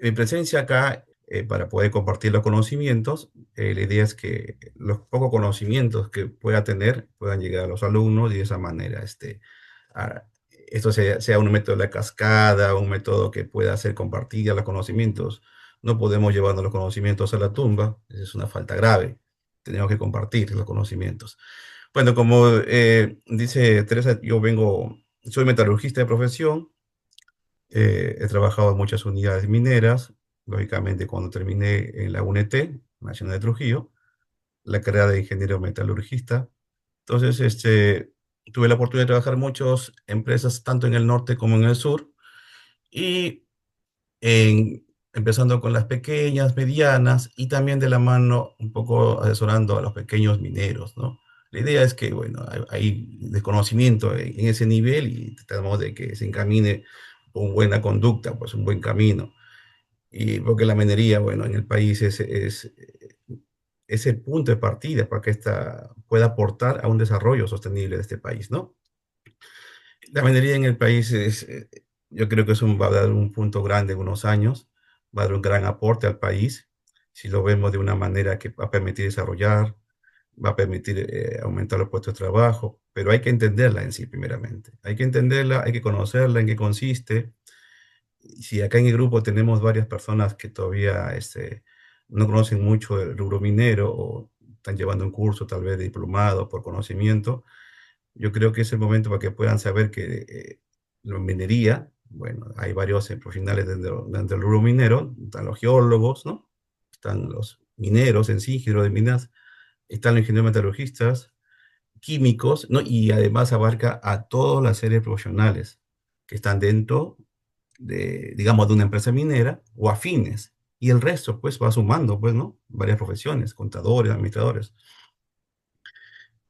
Mi presencia acá, para poder compartir los conocimientos, la idea es que los pocos conocimientos que pueda tener puedan llegar a los alumnos y de esa manera a- esto sea un método de la cascada, un método que pueda hacer compartir los conocimientos. No podemos llevarnos los conocimientos a la tumba, esa es una falta grave. Tenemos que compartir los conocimientos. Bueno, como dice Teresa, soy metalurgista de profesión. He trabajado en muchas unidades mineras. Lógicamente, cuando terminé en la UNT, Nacional de Trujillo, la carrera de ingeniero metalurgista. Entonces, tuve la oportunidad de trabajar en muchas empresas, tanto en el norte como en el sur, y empezando con las pequeñas, medianas, y también de la mano un poco asesorando a los pequeños mineros, ¿no? La idea es que, bueno, hay desconocimiento en ese nivel y tratamos de que se encamine con buena conducta, pues un buen camino. Y porque la minería, bueno, en el país es el punto de partida para que esta pueda aportar a un desarrollo sostenible de este país, ¿no? La minería en el país yo creo que va a dar un punto grande en unos años, va a dar un gran aporte al país, si lo vemos de una manera que va a permitir desarrollar, va a permitir aumentar los puestos de trabajo, pero hay que entenderla en sí primeramente. Hay que entenderla, hay que conocerla, en qué consiste. Si acá en el grupo tenemos varias personas que todavía no conocen mucho el rubro minero o están llevando un curso tal vez de diplomado por conocimiento, yo creo que es el momento para que puedan saber que la minería, bueno, hay varios profesionales dentro del rubro minero, están los geólogos, ¿no? Están los mineros en sí, ingenieros de minas, están los ingenieros metalurgistas, químicos, ¿no? Y además abarca a todas las series profesionales que están dentro digamos, de una empresa minera o afines. Y el resto, pues, va sumando, pues, ¿no? Varias profesiones, contadores, administradores.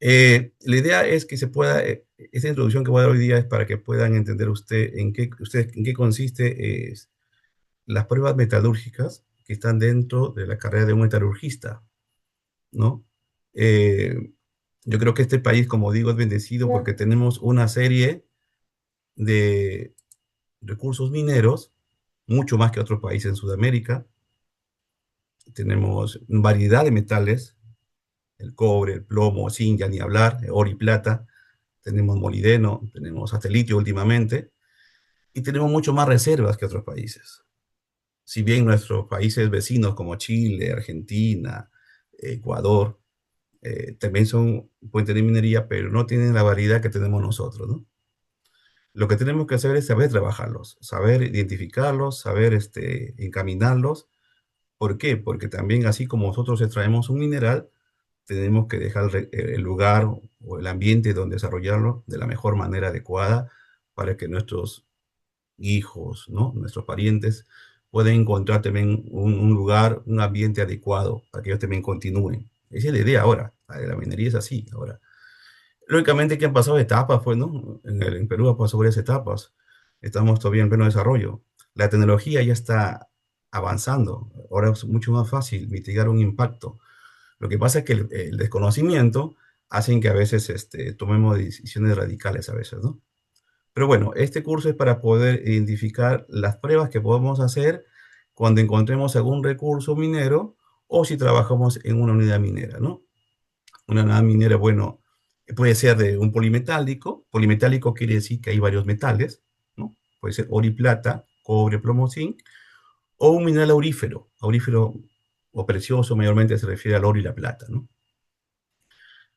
La idea es que se pueda, esta introducción que voy a dar hoy día es para que puedan entender en qué consiste las pruebas metalúrgicas que están dentro de la carrera de un metalurgista, ¿no? Eh, yo creo que este país, como digo, es bendecido porque tenemos una serie de recursos mineros, mucho más que otros países en Sudamérica. Tenemos variedad de metales, el cobre, el plomo, zinc, ya ni hablar, oro y plata. Tenemos molibdeno, tenemos satelitio últimamente, y tenemos mucho más reservas que otros países. Si bien nuestros países vecinos como Chile, Argentina, Ecuador, también pueden tener minería, pero no tienen la variedad que tenemos nosotros, ¿no? Lo que tenemos que hacer es saber trabajarlos, saber identificarlos, saber encaminarlos. ¿Por qué? Porque también así como nosotros extraemos un mineral, tenemos que dejar el lugar o el ambiente donde desarrollarlo de la mejor manera adecuada para que nuestros hijos, ¿no? Nuestros parientes puedan encontrar también un lugar, un ambiente adecuado para que ellos también continúen. Esa es la idea ahora. La minería es así ahora. Lógicamente que han pasado etapas, pues, ¿no? En Perú ha pasado varias etapas. Estamos todavía en pleno desarrollo. La tecnología ya está avanzando. Ahora es mucho más fácil mitigar un impacto. Lo que pasa es que el desconocimiento hace que a veces tomemos decisiones radicales a veces, ¿no? Pero bueno, este curso es para poder identificar las pruebas que podemos hacer cuando encontremos algún recurso minero o si trabajamos en una unidad minera, ¿no? Una unidad minera, bueno, puede ser de un polimetálico. Polimetálico quiere decir que hay varios metales, ¿no? Puede ser oro y plata, cobre, plomo, zinc, o un mineral aurífero. Aurífero o precioso mayormente se refiere al oro y la plata, ¿no?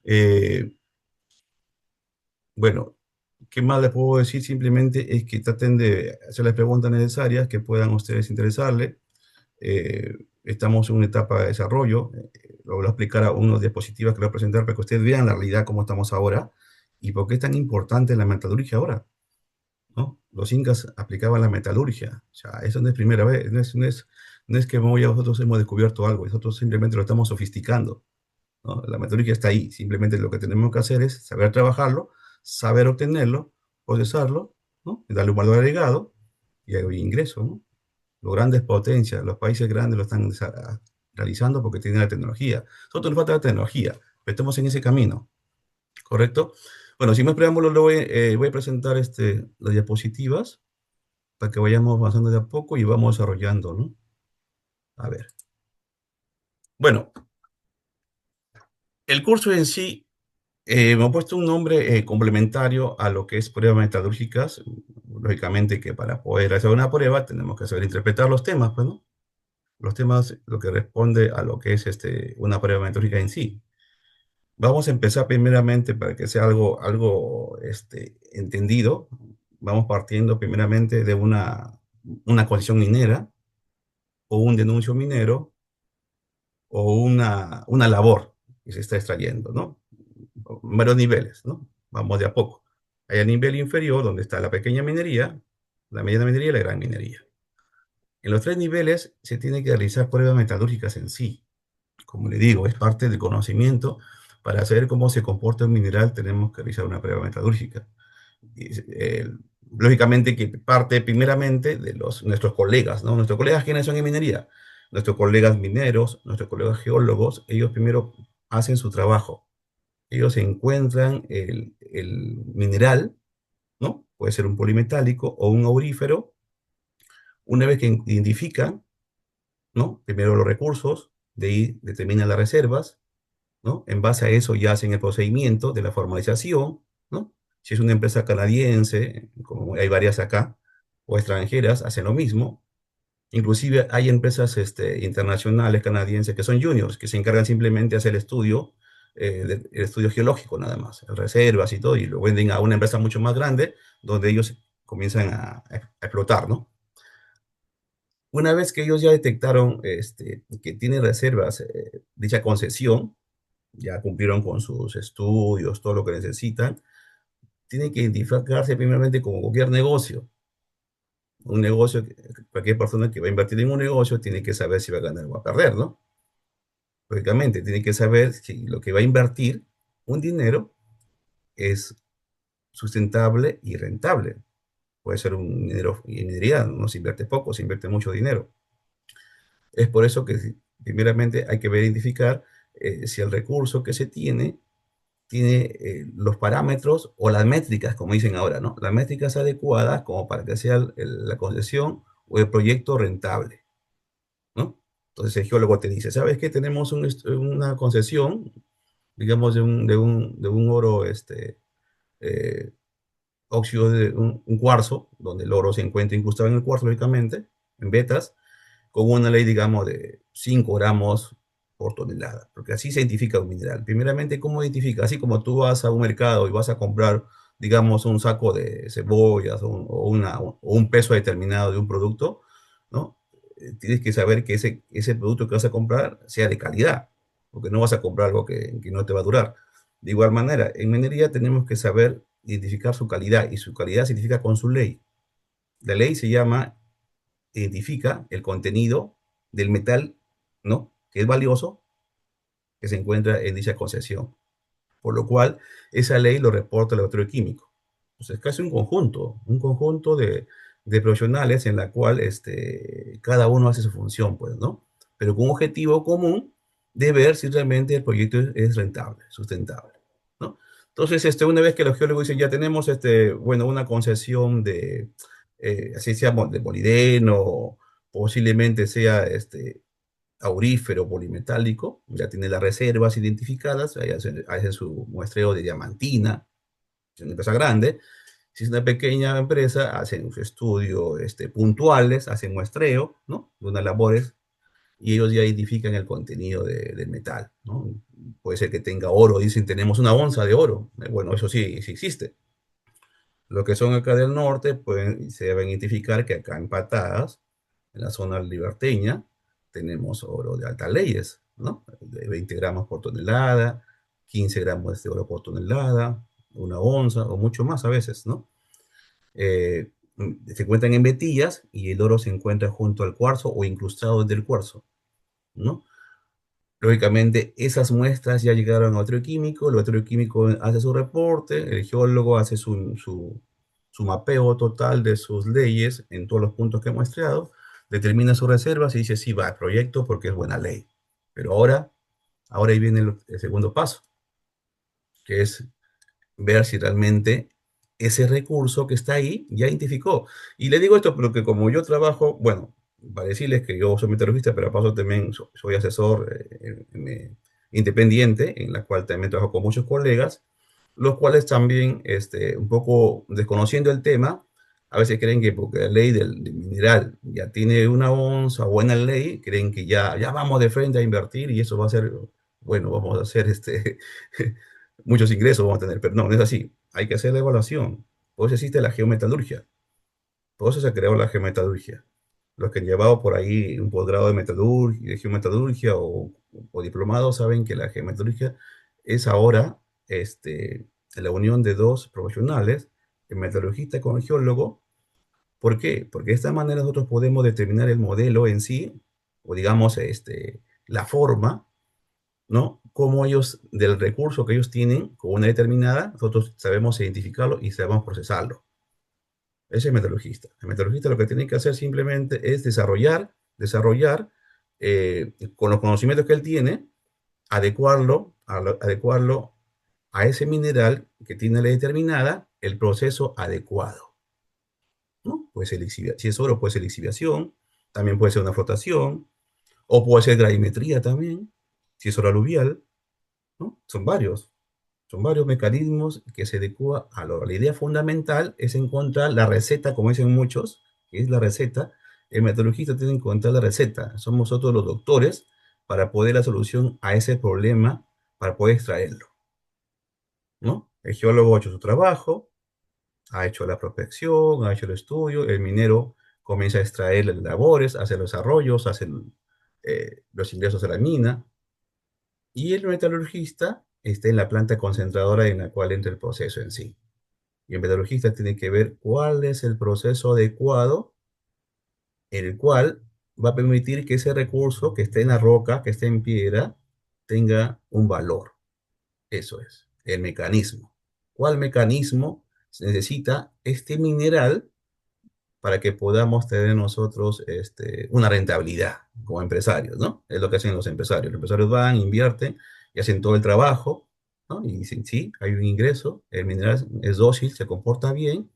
Eh, bueno, ¿qué más les puedo decir? Simplemente es que traten de hacer las preguntas necesarias que puedan ustedes interesarle. Estamos en una etapa de desarrollo. Lo voy a explicar a unas diapositivas que voy a presentar para que ustedes vean la realidad cómo estamos ahora y por qué es tan importante la metalurgia ahora, ¿no? Los incas aplicaban la metalurgia. O sea, eso no es primera vez, no es que nosotros hemos descubierto algo, nosotros simplemente lo estamos sofisticando, ¿no? La metalurgia está ahí, simplemente lo que tenemos que hacer es saber trabajarlo, saber obtenerlo, procesarlo, ¿no? Y darle un valor agregado y hay ingreso, ¿no? Las grandes potencias, los países grandes lo están realizando porque tienen la tecnología. Nosotros nos falta la tecnología, pero estamos en ese camino, ¿correcto? Bueno, sin más preámbulos, voy a presentar las diapositivas para que vayamos avanzando de a poco y vamos desarrollando, ¿no? A ver. Bueno, el curso en sí me he puesto un nombre complementario a lo que es pruebas metalúrgicas. Lógicamente que para poder hacer una prueba tenemos que saber interpretar los temas, pues, ¿no? Los temas, lo que responde a lo que es una prueba metalúrgica en sí. Vamos a empezar primeramente para que sea algo entendido. Vamos partiendo primeramente de una concesión minera o un denuncio minero o una labor que se está extrayendo, ¿no? Varios niveles, ¿no? Vamos de a poco. Hay el nivel inferior donde está la pequeña minería, la mediana minería y la gran minería. En los tres niveles se tiene que realizar pruebas metalúrgicas en sí. Como le digo, es parte del conocimiento. Para saber cómo se comporta un mineral tenemos que realizar una prueba metalúrgica. Y, lógicamente que parte primeramente de nuestros colegas, ¿no? Nuestros colegas, ¿quiénes son en minería? Nuestros colegas mineros, nuestros colegas geólogos, ellos primero hacen su trabajo. Ellos encuentran el mineral, ¿no? Puede ser un polimetálico o un aurífero. Una vez que identifican, ¿no? Primero los recursos, de ahí determinan las reservas, ¿no? En base a eso ya hacen el procedimiento de la formalización, ¿no? Si es una empresa canadiense, como hay varias acá, o extranjeras, hacen lo mismo. Inclusive hay empresas internacionales canadienses que son juniors, que se encargan simplemente de hacer el estudio, el estudio geológico nada más, reservas y todo, y lo venden a una empresa mucho más grande, donde ellos comienzan a explotar, ¿no? Una vez que ellos ya detectaron que tiene reservas, dicha concesión, ya cumplieron con sus estudios, todo lo que necesitan, tienen que identificarse primeramente como cualquier negocio. Un negocio, cualquier persona que va a invertir en un negocio tiene que saber si va a ganar o va a perder, ¿no? Lógicamente, tiene que saber si lo que va a invertir, un dinero, es sustentable y rentable. Puede ser un dinero, en minería no se invierte poco, se invierte mucho dinero. Es por eso que primeramente hay que identificar si el recurso que se tiene los parámetros o las métricas, como dicen ahora, ¿no? Las métricas adecuadas como para que sea la concesión o el proyecto rentable, ¿no? Entonces el geólogo te dice, ¿sabes qué? Tenemos una concesión, digamos, de un oro, eh, óxido de un cuarzo, donde el oro se encuentra incrustado en el cuarzo, lógicamente, en vetas, con una ley, digamos, de 5 gramos por tonelada, porque así se identifica un mineral. Primeramente, ¿cómo identifica? Así como tú vas a un mercado y vas a comprar, digamos, un saco de cebollas o un peso determinado de un producto, ¿no? Tienes que saber que ese producto que vas a comprar sea de calidad, porque no vas a comprar algo que no te va a durar. De igual manera, en minería tenemos que saber identificar su calidad, y su calidad se identifica con su ley. La ley se llama, identifica el contenido del metal, ¿no? Que es valioso, que se encuentra en dicha concesión. Por lo cual, esa ley lo reporta el laboratorio químico. Entonces, es casi un conjunto de profesionales en la cual cada uno hace su función, pues, ¿no? Pero con un objetivo común de ver si realmente el proyecto es rentable, sustentable, ¿no? Entonces, una vez que los geólogos dicen, ya tenemos, bueno, una concesión así sea de molibdeno, posiblemente sea aurífero polimetálico, ya tiene las reservas identificadas, ahí hacen su muestreo de diamantina, es una empresa grande. Si es una pequeña empresa, hacen su estudio puntuales, hacen muestreo, ¿no? De unas labores, y ellos ya identifican el contenido del metal, ¿no? Puede ser que tenga oro, dicen, tenemos una onza de oro. Bueno, eso sí, sí existe. Los que son acá del norte se deben identificar que acá en Patadas, en la zona liberteña, tenemos oro de altas leyes, ¿no? De 20 gramos por tonelada, 15 gramos de oro por tonelada, una onza o mucho más a veces, ¿no? Eh, Se encuentran en vetillas y el oro se encuentra junto al cuarzo o incrustado desde el cuarzo, ¿no? Lógicamente, esas muestras ya llegaron a otro químico, el otro químico hace su reporte, el geólogo hace su mapeo total de sus leyes en todos los puntos que he muestreado, determina sus reservas y dice, sí, va al proyecto porque es buena ley. Pero ahora ahí viene el segundo paso, que es ver si realmente ese recurso que está ahí ya identificó. Y le digo esto porque como yo trabajo, bueno, para decirles que yo soy metalurgista, pero a paso también soy asesor independiente, en la cual también trabajo con muchos colegas, los cuales también, un poco desconociendo el tema, a veces creen que porque la ley del mineral ya tiene una onza o buena ley, creen que ya vamos de frente a invertir y eso va a ser, bueno, vamos a hacer muchos ingresos vamos a tener, pero no, no es así. Hay que hacer la evaluación. Por eso existe la geometalurgia. Por eso se creó la geometalurgia. Los que han llevado por ahí un posgrado de metalurgia, de geometalurgia o diplomado saben que la geometalurgia es ahora la unión de dos profesionales, el metalurgista con el geólogo. ¿Por qué? Porque de esta manera nosotros podemos determinar el modelo en sí, o digamos, la forma, ¿no? Cómo ellos, del recurso que ellos tienen, con una determinada, nosotros sabemos identificarlo y sabemos procesarlo. Ese es el metalurgista. El metalurgista lo que tiene que hacer simplemente es desarrollar con los conocimientos que él tiene, adecuarlo a ese mineral que tiene la determinada, el proceso adecuado, ¿no? Puede ser si es oro, puede ser lixiviación, también puede ser una flotación, o puede ser gravimetría también, si es oro aluvial, ¿no? Son varios mecanismos que se adecua a la idea fundamental es encontrar la receta, como dicen muchos, que es la receta. El metalurgista tiene que encontrar la receta. Somos nosotros los doctores para poder la solución a ese problema, para poder extraerlo, ¿no? El geólogo ha hecho su trabajo, ha hecho la prospección, ha hecho el estudio, el minero comienza a extraer las labores, hace los arroyos, hace los ingresos a la mina, y el metalurgista está en la planta concentradora en la cual entra el proceso en sí. Y el metalurgista tiene que ver cuál es el proceso adecuado, el cual va a permitir que ese recurso que esté en la roca, que esté en piedra, tenga un valor. Eso es, el mecanismo. ¿Cuál mecanismo se necesita este mineral para que podamos tener nosotros una rentabilidad como empresarios, ¿no? Es lo que hacen los empresarios. Los empresarios van, invierten y hacen todo el trabajo, ¿no? Y dicen, sí, hay un ingreso, el mineral es dócil, se comporta bien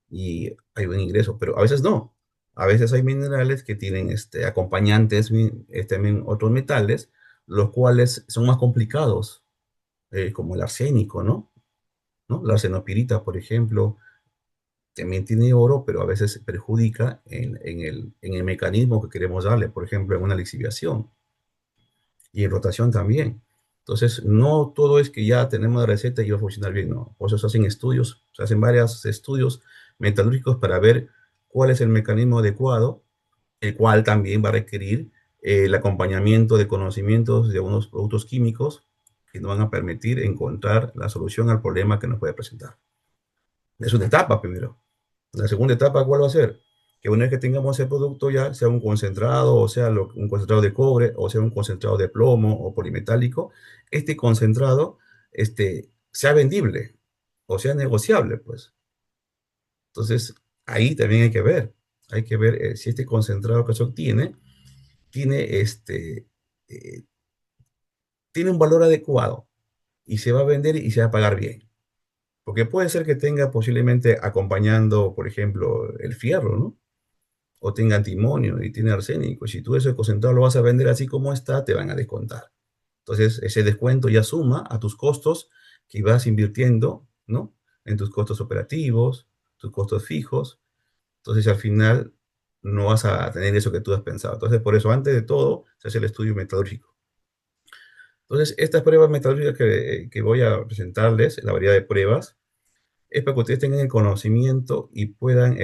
y hay un ingreso, pero a veces no. A veces hay minerales que tienen acompañantes, también otros metales, los cuales son más complicados, como el arsénico, ¿no? ¿No? La arsenopirita, por ejemplo, también tiene oro, pero a veces perjudica en el mecanismo que queremos darle, por ejemplo, en una lixiviación y en rotación también. Entonces, no todo es que ya tenemos la receta y va a funcionar bien, no. Por eso se hacen estudios, se hacen varios estudios metalúrgicos para ver cuál es el mecanismo adecuado, el cual también va a requerir el acompañamiento de conocimientos de unos productos químicos que nos van a permitir encontrar la solución al problema que nos puede presentar. Es una etapa primero. La segunda etapa, ¿cuál va a ser? Que una vez que tengamos el producto ya, sea un concentrado, o sea un concentrado de cobre, o sea un concentrado de plomo o polimetálico, este concentrado sea vendible o sea negociable, pues. Entonces, ahí también hay que ver si este concentrado que se obtiene tiene, eh, tiene un valor adecuado y se va a vender y se va a pagar bien. Porque puede ser que tenga posiblemente acompañando, por ejemplo, el fierro, ¿no? O tenga antimonio y tiene arsénico. Si tú ese concentrado lo vas a vender así como está, te van a descontar. Entonces, ese descuento ya suma a tus costos que vas invirtiendo, ¿no? En tus costos operativos, tus costos fijos. Entonces, al final, no vas a tener eso que tú has pensado. Entonces, por eso, antes de todo, se hace el estudio metalúrgico. Entonces, estas pruebas metalúrgicas que voy a presentarles, la variedad de pruebas, es para que ustedes tengan el conocimiento y puedan,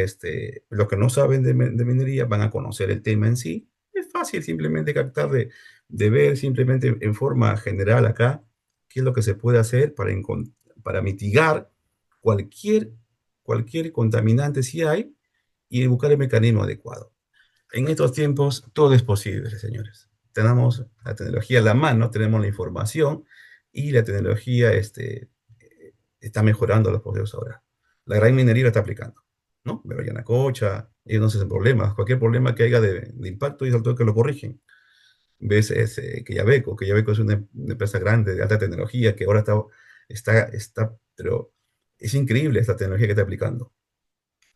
los que no saben de minería van a conocer el tema en sí. Es fácil simplemente captar de ver simplemente en forma general acá qué es lo que se puede hacer para mitigar cualquier, cualquier contaminante si hay y buscar el mecanismo adecuado. En estos tiempos todo es posible, señores. Tenemos la tecnología a la mano, tenemos la información y la tecnología está mejorando los procesos ahora. La gran minería lo está aplicando, ¿no? De Yanacocha, ellos no se hacen problemas. Cualquier problema que haya de impacto, ellos al toque lo corrigen. Ves que Yabeco es una empresa grande de alta tecnología que ahora pero es increíble esta tecnología que está aplicando,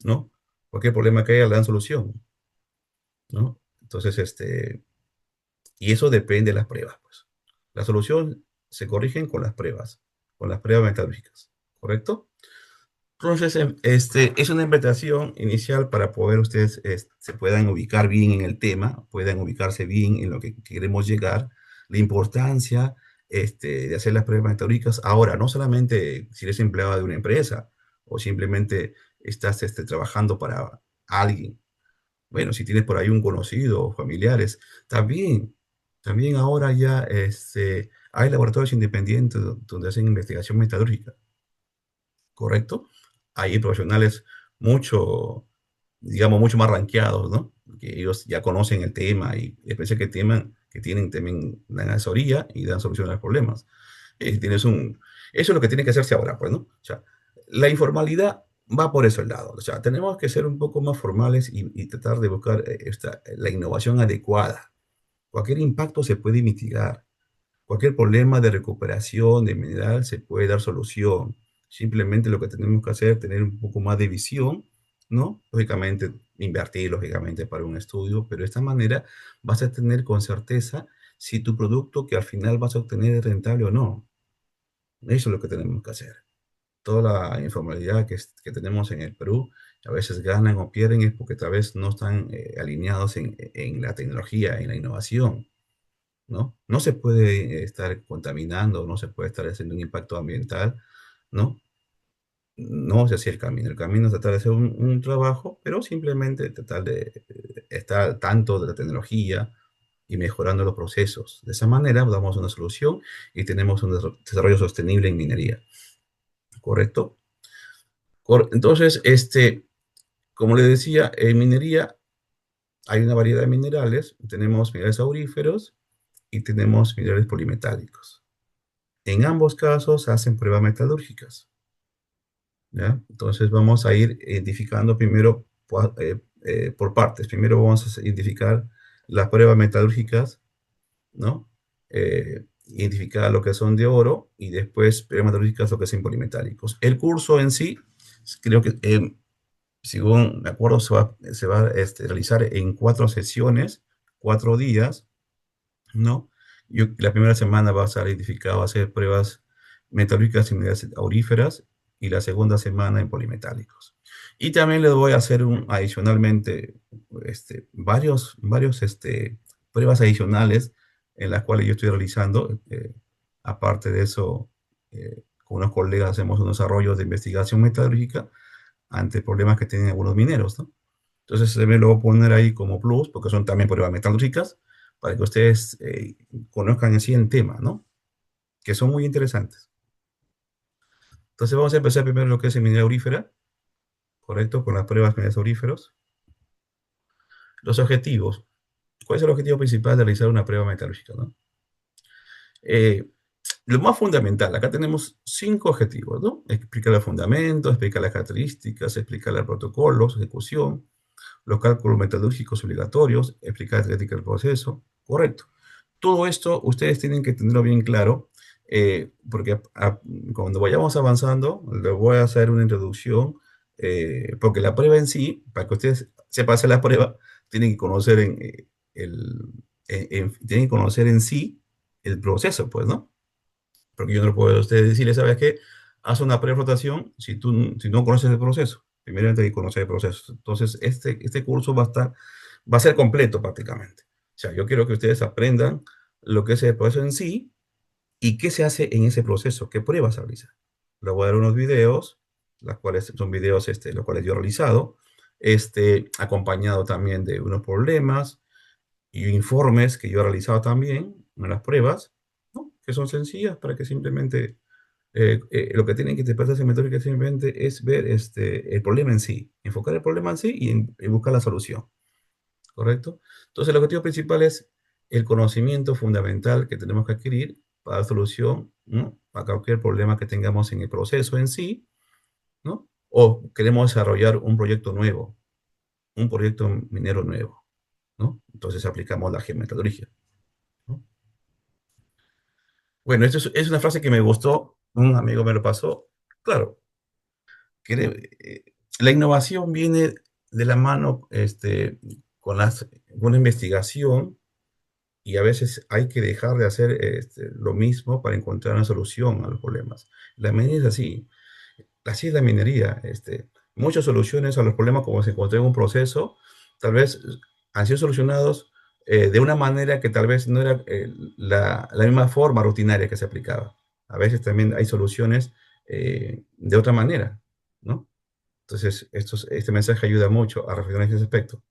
¿no? Cualquier problema que haya le dan solución, ¿no? Entonces, y eso depende de las pruebas, pues. La solución se corrigen con las pruebas metalúrgicas, ¿correcto? Entonces, es una invitación inicial para poder ustedes se puedan ubicar bien en el tema, puedan ubicarse bien en lo que queremos llegar, la importancia de hacer las pruebas meteorológicas. Ahora, no solamente si eres empleado de una empresa o simplemente estás trabajando para alguien. Bueno, si tienes por ahí un conocido o familiares, también, también ahora ya hay laboratorios independientes donde hacen investigación metalúrgica, ¿correcto? Hay profesionales mucho, digamos, mucho más rankeados, ¿no? Que ellos ya conocen el tema y especialmente que tienen también la asesoría y dan solución a los problemas. Tienes eso es lo que tiene que hacerse ahora, pues, ¿no? O sea, la informalidad va por ese lado. O sea, tenemos que ser un poco más formales y tratar de buscar la innovación adecuada. Cualquier impacto se puede mitigar. Cualquier problema de recuperación de mineral se puede dar solución. Simplemente lo que tenemos que hacer es tener un poco más de visión, ¿no? Lógicamente, invertir, lógicamente, para un estudio, pero de esta manera vas a tener con certeza si tu producto que al final vas a obtener es rentable o no. Eso es lo que tenemos que hacer. Toda la informalidad que tenemos en el Perú, a veces ganan o pierden, es porque tal vez no están alineados en la tecnología, en la innovación. ¿No? No se puede estar contaminando, no se puede estar haciendo un impacto ambiental, ¿no? No es así el camino. El camino es tratar de hacer un trabajo, pero simplemente tratar de estar al tanto de la tecnología y mejorando los procesos. De esa manera damos una solución y tenemos un desarrollo sostenible en minería, ¿correcto? Entonces, como le decía, en minería hay una variedad de minerales. Tenemos minerales auríferos y tenemos minerales polimetálicos. En ambos casos se hacen pruebas metalúrgicas, ¿ya? Entonces vamos a ir identificando primero por partes. Primero vamos a identificar las pruebas metalúrgicas, ¿no? Identificar lo que son de oro y después pruebas metalúrgicas lo que son polimetálicos. El curso en sí, creo que, según me acuerdo, se va a realizar en 4 sesiones, 4 días, ¿no? La primera semana vas a identificar, va a hacer pruebas metalúrgicas y minerales auríferas y la segunda semana en polimetálicos. Y también les voy a hacer adicionalmente varios pruebas adicionales en las cuales yo estoy realizando. Aparte de eso, con unos colegas hacemos unos desarrollos de investigación metalúrgica ante problemas que tienen algunos mineros, ¿no? Entonces me lo voy a poner ahí como plus, porque son también pruebas metalúrgicas, para que ustedes conozcan así el tema, ¿no? Que son muy interesantes. Entonces vamos a empezar primero lo que es en minería aurífera, ¿correcto? Con las pruebas de minerales auríferos. Los objetivos. ¿Cuál es el objetivo principal de realizar una prueba metalúrgica, no? Eh, lo más fundamental, acá tenemos 5 objetivos, ¿no? Explicar el fundamento, explicar las características, explicar el protocolo, su ejecución, los cálculos metalúrgicos obligatorios, explicar la ética del proceso, correcto. Todo esto ustedes tienen que tenerlo bien claro, porque cuando vayamos avanzando, les voy a hacer una introducción, porque la prueba en sí, para que ustedes sepan hacer la prueba, tienen que conocer tienen que conocer en sí el proceso, pues, ¿no? Porque yo no puedo a ustedes decirles, ¿sabes qué? Haz una preflotación si no conoces el proceso. Primero hay que conocer el proceso. Entonces, este curso va a ser completo prácticamente. O sea, yo quiero que ustedes aprendan lo que es el proceso en sí y qué se hace en ese proceso, qué pruebas se realizan. Les voy a dar unos videos, los cuales son videos los cuales yo he realizado, acompañado también de unos problemas y informes que yo he realizado también en las pruebas, ¿no? Que son sencillas para que simplemente lo que tienen que interpretarse en metódica simplemente es ver el problema en sí, enfocar el problema en sí y buscar la solución, ¿correcto? Entonces, el objetivo principal es el conocimiento fundamental que tenemos que adquirir para dar solución, ¿no? A cualquier problema que tengamos en el proceso en sí, ¿no? O queremos desarrollar un proyecto nuevo, un proyecto minero nuevo, ¿no? Entonces aplicamos la geometodología, ¿no? Bueno, esto es una frase que me gustó, un amigo me lo pasó. Claro, que la innovación viene de la mano con con la investigación y a veces hay que dejar de hacer lo mismo para encontrar una solución a los problemas. La minería es así es la minería. Muchas soluciones a los problemas como se encontró en un proceso, tal vez han sido solucionados de una manera que tal vez no era la misma forma rutinaria que se aplicaba. A veces también hay soluciones de otra manera, ¿no? Entonces, este mensaje ayuda mucho a reflexionar en ese aspecto.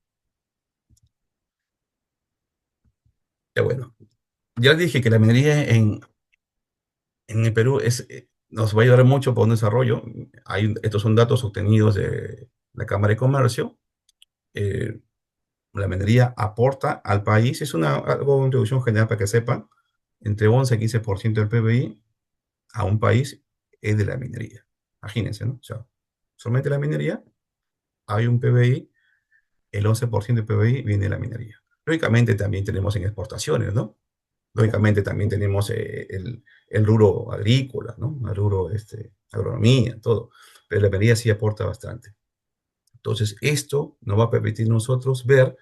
Ya bueno, ya dije que la minería en el Perú nos va a ayudar mucho para un desarrollo. Estos son datos obtenidos de la Cámara de Comercio. Eh, la minería aporta al país, es algo de introducción general para que sepan, entre 11 y 15% del PBI a un país es de la minería. Imagínense, ¿no? O sea, solamente la minería, hay un PBI, el 11% del PBI viene de la minería. Lógicamente también tenemos en exportaciones, ¿no? Lógicamente también tenemos el rubro agrícola, ¿no? El rubro agronomía, todo. Pero la minería sí aporta bastante. Entonces, esto nos va a permitir nosotros ver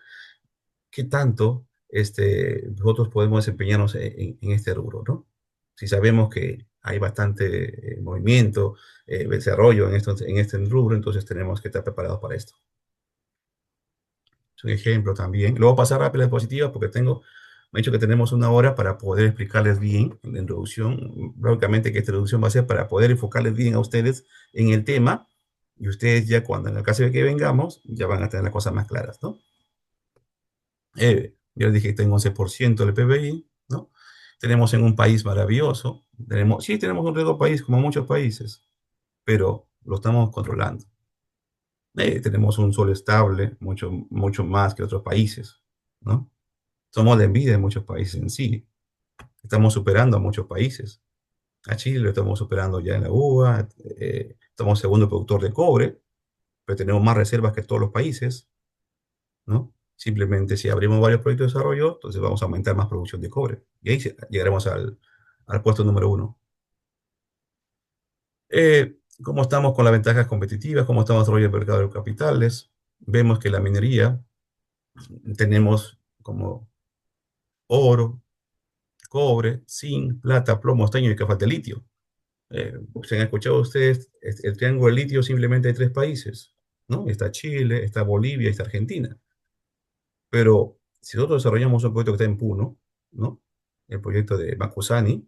qué tanto nosotros podemos desempeñarnos en este rubro, ¿no? Si sabemos que hay bastante movimiento, desarrollo en este rubro, entonces tenemos que estar preparados para esto. Es un ejemplo también. Luego pasar rápido a las diapositivas porque me he dicho que tenemos una hora para poder explicarles bien en la introducción. Lógicamente que esta introducción va a ser para poder enfocarles bien a ustedes en el tema y ustedes ya cuando en el caso de que vengamos ya van a tener las cosas más claras, ¿no? Ya les dije que tengo 11% del PBI, ¿no? Tenemos en un país maravilloso, sí tenemos un riesgo país como muchos países, pero lo estamos controlando. Tenemos un sol estable, mucho más que otros países, ¿no? Somos la envidia de muchos países en sí. Estamos superando a muchos países. A Chile lo estamos superando ya en la uva, estamos segundo productor de cobre, pero tenemos más reservas que todos los países, ¿no? Simplemente si abrimos varios proyectos de desarrollo, entonces vamos a aumentar más producción de cobre. Y ahí llegaremos al puesto número uno. ¿Cómo estamos con las ventajas competitivas? ¿Cómo estamos desarrollando el mercado de los capitales? Vemos que la minería tenemos como oro, cobre, zinc, plata, plomo, estaño y que falta el litio. Se han escuchado ustedes, el triángulo del litio simplemente hay tres países, ¿no? Está Chile, está Bolivia y está Argentina. Pero si nosotros desarrollamos un proyecto que está en Puno, ¿no? El proyecto de Macusani,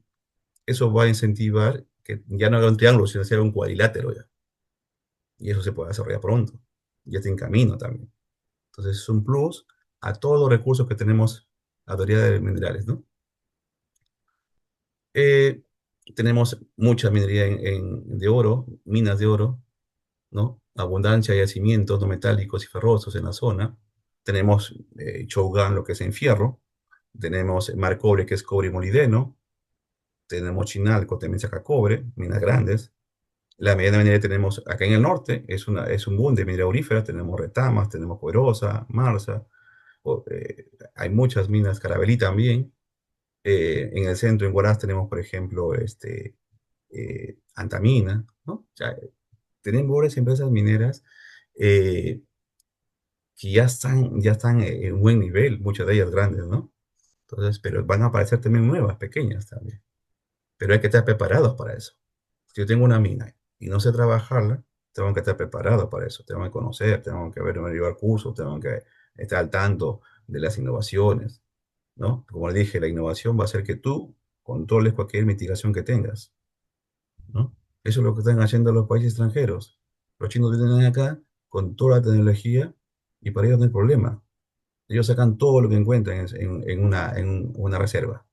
eso va a incentivar que ya no haga un triángulo, sino sea un cuadrilátero ya. Y eso se puede desarrollar pronto. Ya está en camino también. Entonces es un plus a todos los recursos que tenemos a teoría de minerales, ¿no? Eh, tenemos mucha minería de oro, minas de oro, ¿no? Abundancia de yacimientos no metálicos y ferrosos en la zona. Tenemos Chougan, lo que es en fierro. Tenemos Mar Cobre, que es cobre y molibdeno. Tenemos Chinalco, también saca cobre, minas grandes. La mediana minería tenemos acá en el norte, es un boom de minería aurífera. Tenemos Retamas, tenemos Poderosa, Marsa. Hay muchas minas, Carabelí también. En el centro, en Huaraz, tenemos, por ejemplo, Antamina, ¿no? O sea, tenemos varias empresas mineras eh, que ya están en un buen nivel, muchas de ellas grandes, ¿no? Entonces, pero van a aparecer también nuevas, pequeñas también. Pero hay que estar preparados para eso. Si yo tengo una mina y no sé trabajarla, tengo que estar preparado para eso. Tengo que conocer, tengo que llevar cursos, tengo que estar al tanto de las innovaciones, ¿no? Como le dije, la innovación va a hacer que tú controles cualquier mitigación que tengas, ¿no? Eso es lo que están haciendo los países extranjeros. Los chinos vienen acá con toda la tecnología y para ellos no hay problema. Ellos sacan todo lo que encuentran en una reserva,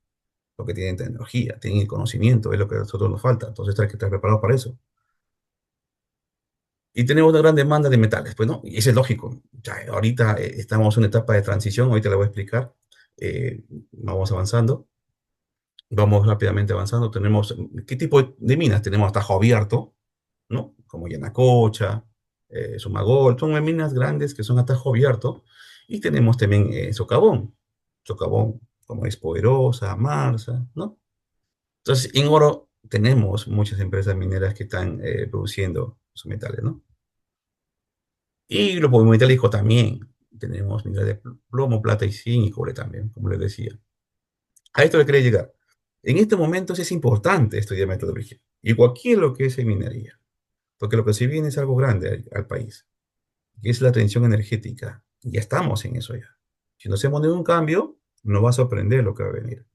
porque tienen tecnología, tienen el conocimiento, es lo que a nosotros nos falta. Entonces hay que estar preparados para eso. Y tenemos una gran demanda de metales, pues no, y eso es lógico. Ya, ahorita estamos en una etapa de transición, ahorita le voy a explicar. Vamos avanzando, vamos rápidamente avanzando. Tenemos, ¿qué tipo de minas? Tenemos atajo abierto, ¿no? Como Yanacocha, Sumagol, son minas grandes que son atajo abierto. Y tenemos también socavón, socavón como es Poderosa, Marsa, ¿no? Entonces, en oro tenemos muchas empresas mineras que están produciendo sus metales, ¿no? Y los polimetálicos también. tenemos minerales de plomo, plata y zinc y cobre también, como les decía. A esto le quería llegar. En este momento es importante estudiar metodología, igual que lo que es en minería, porque lo que se viene es algo grande al país, que es la transición energética. Y ya estamos en eso ya. Si no hacemos ningún cambio, no va a sorprender lo que va a venir.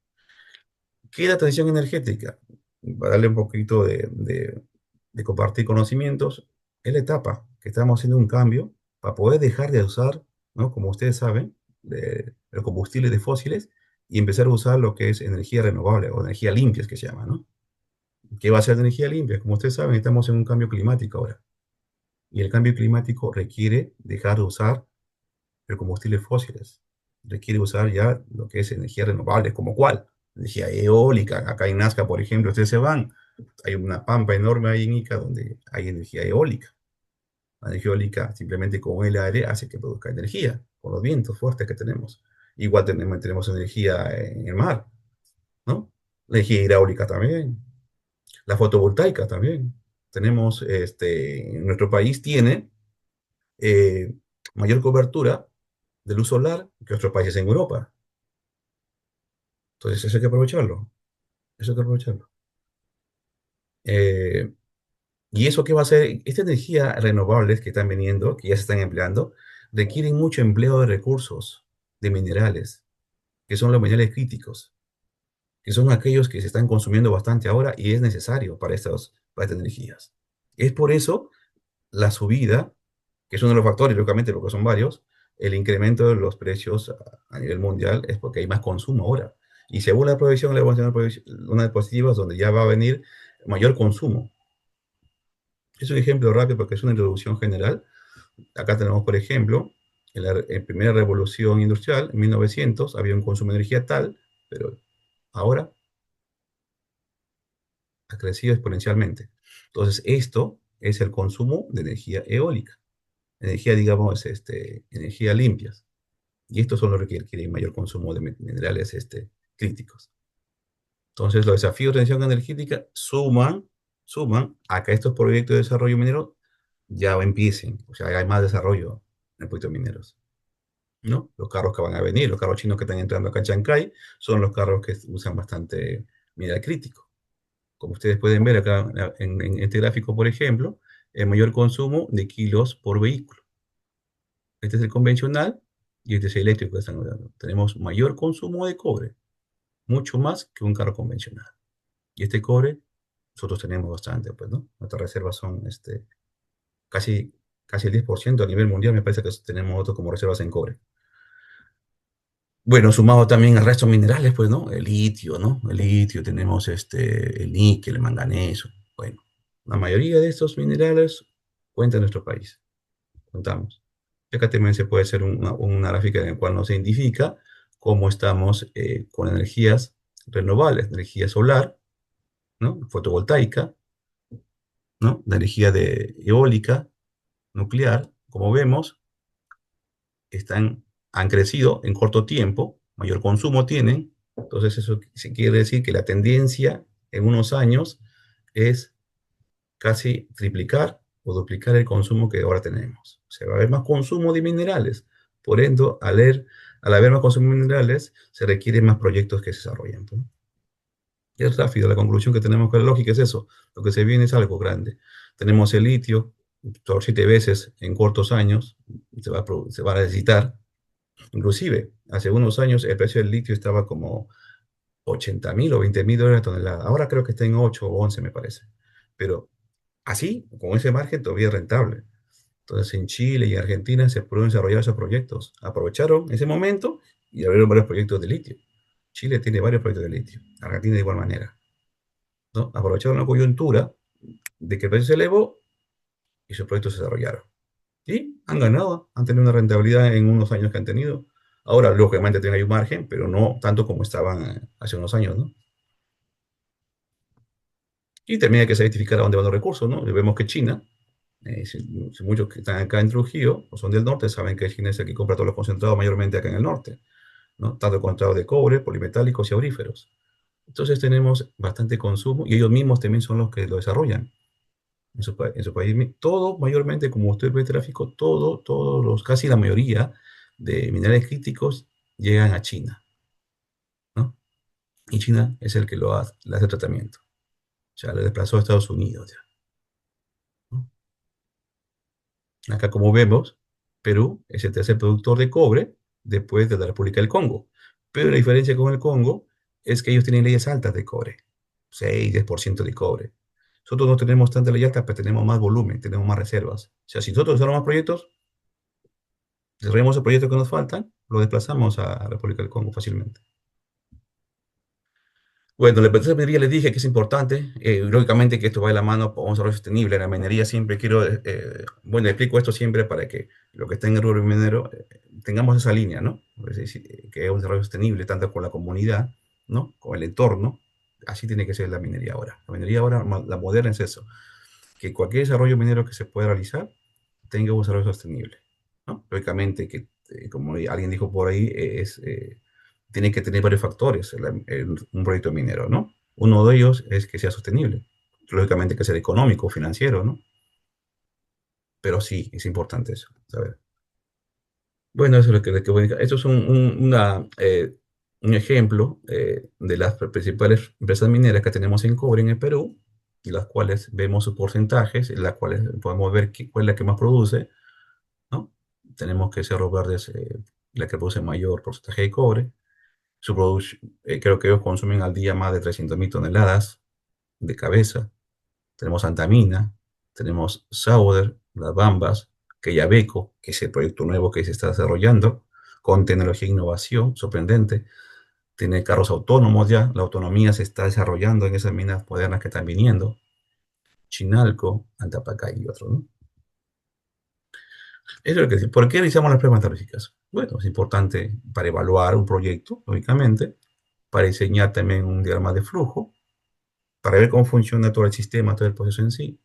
¿Qué es la transición energética? Para darle un poquito de compartir conocimientos, es la etapa que estamos haciendo un cambio para poder dejar de usar, ¿no? Como ustedes saben, los combustibles de fósiles y empezar a usar lo que es energía renovable o energía limpia, es que se llama, ¿no? ¿Qué va a ser energía limpia? Como ustedes saben, estamos en un cambio climático ahora. Y el cambio climático requiere dejar de usar el combustibles fósiles. Requiere usar ya lo que es energía renovable, como cuál, energía eólica. Acá en Nazca, por ejemplo, ustedes se van, hay una pampa enorme ahí en Ica donde hay energía eólica. La energía eólica simplemente con el aire hace que produzca energía, con los vientos fuertes que tenemos. Igual tenemos energía en el mar, ¿no? La energía hidráulica también, la fotovoltaica también. Tenemos, en nuestro país tiene eh, mayor cobertura de luz solar que otros países en Europa. Entonces, eso hay que aprovecharlo. Eso hay que aprovecharlo. Eh, ¿Y eso qué va a hacer? Esta energía renovables que están viniendo, que ya se están empleando, requieren mucho empleo de recursos, de minerales, que son los minerales críticos, que son aquellos que se están consumiendo bastante ahora y es necesario para estas energías. Es por eso la subida, que es uno de los factores, lógicamente, porque son varios, el incremento de los precios a nivel mundial es porque hay más consumo ahora. Y según la proyección, le vamos a tener una de positivas donde ya va a venir mayor consumo. Es un ejemplo rápido porque es una introducción general. Acá tenemos, por ejemplo, en primera revolución industrial, en 1900, había un consumo de energía tal, pero ahora ha crecido exponencialmente. Entonces, esto es el consumo de energía eólica, energía, digamos, energía limpias. Y estos son los que requieren mayor consumo de minerales críticos. Entonces, los desafíos de transición energética suman a que estos proyectos de desarrollo minero ya empiecen, o sea, hay más desarrollo en el proyecto mineros, ¿no? Los carros que van a venir, los carros chinos que están entrando acá en Chancay, son los carros que usan bastante mineral crítico. Como ustedes pueden ver acá en este gráfico, por ejemplo, el mayor consumo de kilos por vehículo. Este es el convencional y este es el eléctrico que están usando. Tenemos mayor consumo de cobre, mucho más que un carro convencional. Y este cobre, nosotros tenemos bastante, pues, ¿no? Nuestras reservas son casi, casi el 10% a nivel mundial, me parece que tenemos nosotros como reservas en cobre. Bueno, sumado también al resto de minerales, pues, ¿no? El litio, ¿no? El litio, tenemos el níquel, el manganeso. Bueno, la mayoría de estos minerales cuenta en nuestro país. Contamos. Y acá también se puede hacer una gráfica en la cual nos identifica cómo estamos con energías renovables, energía solar, ¿no? Fotovoltaica, ¿no? La energía eólica, nuclear, como vemos, han crecido en corto tiempo, mayor consumo tienen, entonces eso quiere decir que la tendencia en unos años es casi triplicar o duplicar el consumo que ahora tenemos. O sea, va a haber más consumo de minerales. Por ende, al haber más consumo de minerales, se requieren más proyectos que se desarrollen, ¿no? Y es rápido, la conclusión que tenemos con la lógica es eso. Lo que se viene es algo grande. Tenemos el litio, por 7 veces en cortos años, se va a necesitar. Inclusive, hace unos años el precio del litio estaba como 80.000 o 20.000 dólares la tonelada. Ahora creo que está en 8 o 11, me parece. Pero así, con ese margen, todavía es rentable. Entonces, en Chile y Argentina se pueden desarrollar esos proyectos. Aprovecharon ese momento y abrieron varios proyectos de litio. Chile tiene varios proyectos de litio. Argentina de igual manera, ¿no? Aprovecharon la coyuntura de que el precio se elevó y sus proyectos se desarrollaron. Y han ganado, han tenido una rentabilidad en unos años que han tenido. Ahora, lógicamente, tienen ahí un margen, pero no tanto como estaban hace unos años, ¿no? Y también hay que saber identificar a dónde van los recursos, ¿no? Y vemos que China, si muchos que están acá en Trujillo o son del norte, saben que China es el que compra todos los concentrados mayormente acá en el norte, ¿no? Tanto concentrados de cobre, polimetálicos y auríferos. Entonces tenemos bastante consumo y ellos mismos también son los que lo desarrollan. En su país, todo mayormente, como usted ve el tráfico, casi la mayoría de minerales críticos llegan a China, ¿no? Y China es el que le hace tratamiento. O sea, le desplazó a Estados Unidos ya, ¿no? Acá, como vemos, Perú es el tercer productor de cobre después de la República del Congo. Pero la diferencia con el Congo es que ellos tienen leyes altas de cobre, 6, 10% de cobre. Nosotros no tenemos tanta ley alta, pero tenemos más volumen, tenemos más reservas. O sea, si nosotros hacemos más proyectos, desarrollamos el proyecto que nos faltan, lo desplazamos a la República del Congo fácilmente. Bueno, la empresa de minería les dije que es importante, lógicamente que esto va de la mano con un desarrollo sostenible. La minería siempre quiero, bueno, explico esto siempre para que lo que está en el rubro minero tengamos esa línea, ¿no? Es decir, que es un desarrollo sostenible tanto con la comunidad, ¿no? Con el entorno. Así tiene que ser la minería ahora. La minería ahora, la moderna es eso, que cualquier desarrollo minero que se pueda realizar tenga un desarrollo sostenible, ¿no? Lógicamente que, como alguien dijo por ahí, tiene que tener varios factores un proyecto minero, ¿no? Uno de ellos es que sea sostenible, lógicamente que sea económico, financiero, ¿no? Pero sí, es importante eso, ¿sabes? Bueno, eso es lo que voy a indicar. Esto es un ejemplo de las principales empresas mineras que tenemos en cobre en el Perú, y las cuales vemos sus porcentajes, en las cuales podemos ver cuál es la que más produce, ¿no? Tenemos que Cerro Verde es la que produce mayor porcentaje de cobre. Creo que ellos consumen al día más de 300.000 toneladas de cabeza. Tenemos Antamina, tenemos Sauder, Las Bambas, Quellaveco, que es el proyecto nuevo que se está desarrollando, con tecnología e innovación sorprendente. Tiene carros autónomos ya, la autonomía se está desarrollando en esas minas modernas que están viniendo. Chinalco, Antapacay y otros, ¿no? Eso es lo que decir. ¿Por qué realizamos las pruebas metalúrgicas? Bueno, es importante para evaluar un proyecto, lógicamente, para diseñar también un diagrama de flujo, para ver cómo funciona todo el sistema, todo el proceso en sí.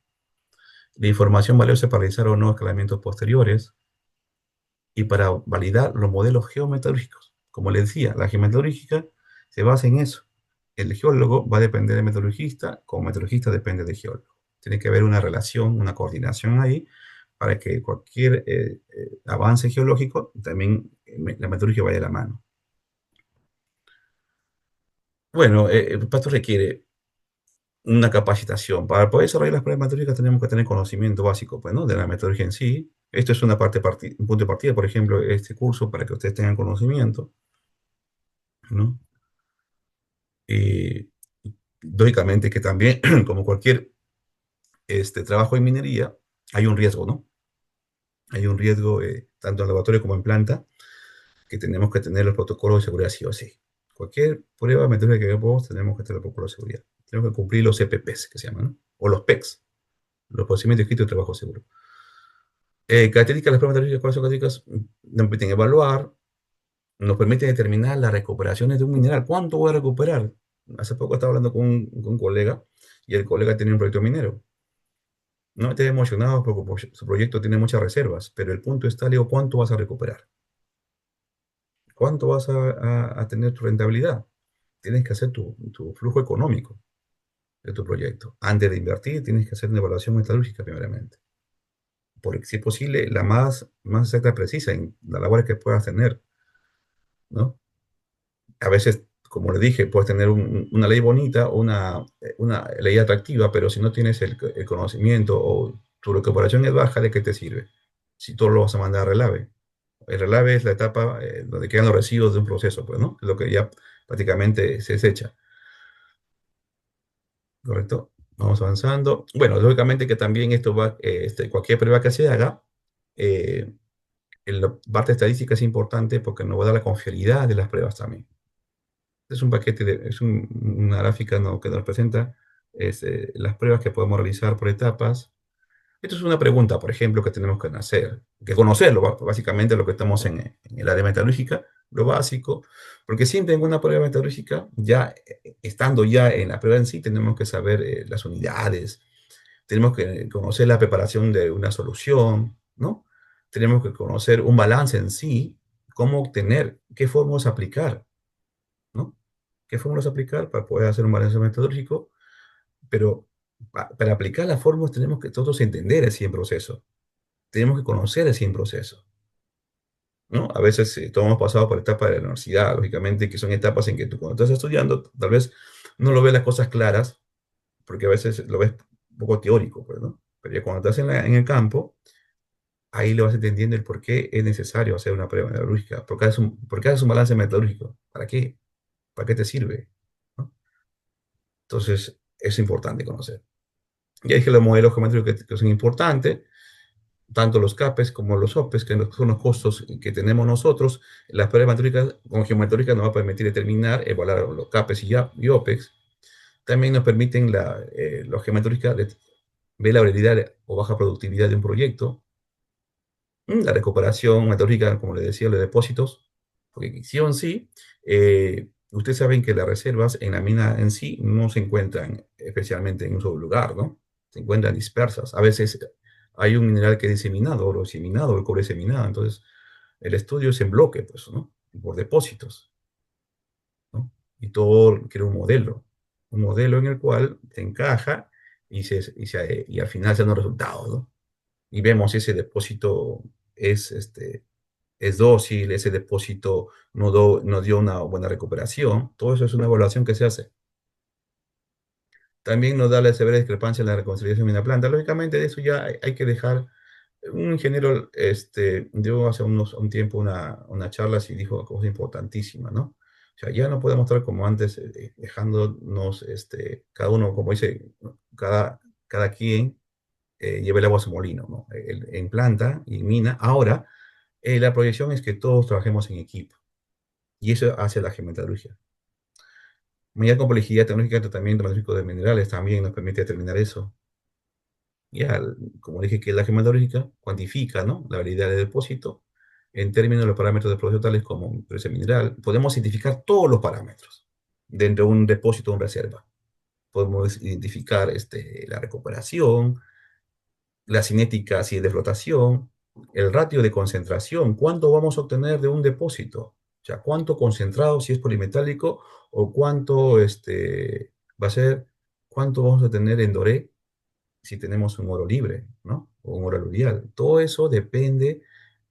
La información valiosa para realizar o no escalamientos posteriores y para validar los modelos geometalúrgicos. Como les decía, la geometalúrgica se basa en eso. El geólogo va a depender del metalurgista, como metalurgista depende del geólogo. Tiene que haber una relación, una coordinación ahí para que cualquier avance geológico, también la metalurgia vaya de la mano. Bueno, esto requiere una capacitación. Para poder desarrollar las pruebas metalúrgicas tenemos que tener conocimiento básico, pues, ¿no? De la metalurgia en sí. Esto es una un punto de partida, por ejemplo, este curso, para que ustedes tengan conocimiento, ¿no? Y lógicamente que también, como cualquier trabajo en minería, hay un riesgo, ¿no? Hay un riesgo tanto en laboratorio como en planta, que tenemos que tener los protocolos de seguridad sí o sí. Cualquier prueba meteorológica que hagamos, tenemos que tener los protocolos de seguridad. Tenemos que cumplir los EPPs, que se llaman, ¿no? O los PECs, los procedimientos escritos de trabajo seguro. Características de las pruebas meteorológicas, ¿cuáles son características? Nos permiten evaluar, nos permiten determinar las recuperaciones de un mineral. ¿Cuánto voy a recuperar? Hace poco estaba hablando con un colega, y el colega tenía un proyecto minero. No estés emocionado porque su proyecto tiene muchas reservas, pero el punto está, le digo, ¿cuánto vas a recuperar? ¿Cuánto vas a tener tu rentabilidad? Tienes que hacer tu flujo económico de tu proyecto. Antes de invertir, tienes que hacer una evaluación metalúrgica primeramente. Porque si es posible, la más exacta, precisa en las labores que puedas tener, ¿no? A veces, como le dije, puedes tener una ley bonita, una ley atractiva, pero si no tienes el conocimiento o tu recuperación es baja, ¿de qué te sirve? Si todo lo vas a mandar a relave. El relave es la etapa donde quedan los residuos de un proceso, pues, ¿no? Lo que ya prácticamente se desecha, ¿correcto? Vamos avanzando. Bueno, lógicamente que también esto va, cualquier prueba que se haga, eh, en la parte estadística es importante porque nos va a dar la confiabilidad de las pruebas también. Es un paquete, una gráfica, ¿no?, que nos presenta las pruebas que podemos realizar por etapas. Esto es una pregunta, por ejemplo, que tenemos que hacer, que conocerlo, básicamente lo que estamos en el área metalúrgica, lo básico, porque siempre en una prueba metalúrgica, ya estando ya en la prueba en sí, tenemos que saber las unidades, tenemos que conocer la preparación de una solución, ¿no? Tenemos que conocer un balance en sí, cómo obtener, qué fórmulas aplicar, ¿no? ¿Qué fórmulas aplicar para poder hacer un balance metodológico? Pero para aplicar las fórmulas tenemos que todos entender el 100 proceso. Tenemos que conocer el 100 proceso. ¿no? A veces todos hemos pasado por etapas de la universidad, lógicamente, que son etapas en que tú cuando estás estudiando, tal vez no lo ves las cosas claras, porque a veces lo ves un poco teórico, pues, ¿no? Pero ya cuando estás en el campo, ahí le vas entendiendo el por qué es necesario hacer una prueba metalúrgica, por qué haces un balance metalúrgico, ¿para qué? ¿Para qué te sirve? ¿No? Entonces, es importante conocer. Ya dije los modelos geométricos que son importantes, tanto los CAPES como los OPES, que son los costos que tenemos nosotros. Las pruebas metálicas con geometría nos va a permitir determinar, evaluar los CAPES y OPEX. También nos permiten los geométricas ver la variabilidad o baja productividad de un proyecto. La recuperación meteorológica, como le decía, los depósitos, porque sí o sí, ustedes saben que las reservas en la mina en sí no se encuentran especialmente en un solo lugar, ¿no? Se encuentran dispersas. A veces hay un mineral que es diseminado, oro diseminado, el cobre diseminado, entonces el estudio es en bloque, pues, ¿no? Por depósitos, ¿no? Y todo quiere un modelo en el cual se encaja y al final se dan los resultados, ¿no? Y vemos si ese depósito es, es dócil, ese depósito no dio una buena recuperación. Todo eso es una evaluación que se hace. También nos da la severa discrepancia en la reconciliación de una planta. Lógicamente, de eso ya hay que dejar. Un ingeniero dio hace un tiempo una charla y dijo cosas importantísimas, ¿no? O sea, ya no podemos estar como antes, dejándonos, cada uno, como dice, ¿no? Cada quien lleva el agua a su molino, ¿no? En planta y mina. Ahora, la proyección es que todos trabajemos en equipo y eso hace la geometalurgia. Mayor complejidad tecnológica de tratamiento magnífico de minerales también nos permite determinar eso. Ya, como dije que la geometalúrgica cuantifica, ¿no? La variedad de depósito en términos de los parámetros de producción tales como precio mineral. Podemos identificar todos los parámetros dentro de un depósito o una reserva. Podemos identificar la recuperación, la cinética si es de flotación, el ratio de concentración, cuánto vamos a obtener de un depósito, o sea, cuánto concentrado si es polimetálico o cuánto va a ser, cuánto vamos a tener en doré si tenemos un oro libre, ¿no? O un oro aluvial. Todo eso depende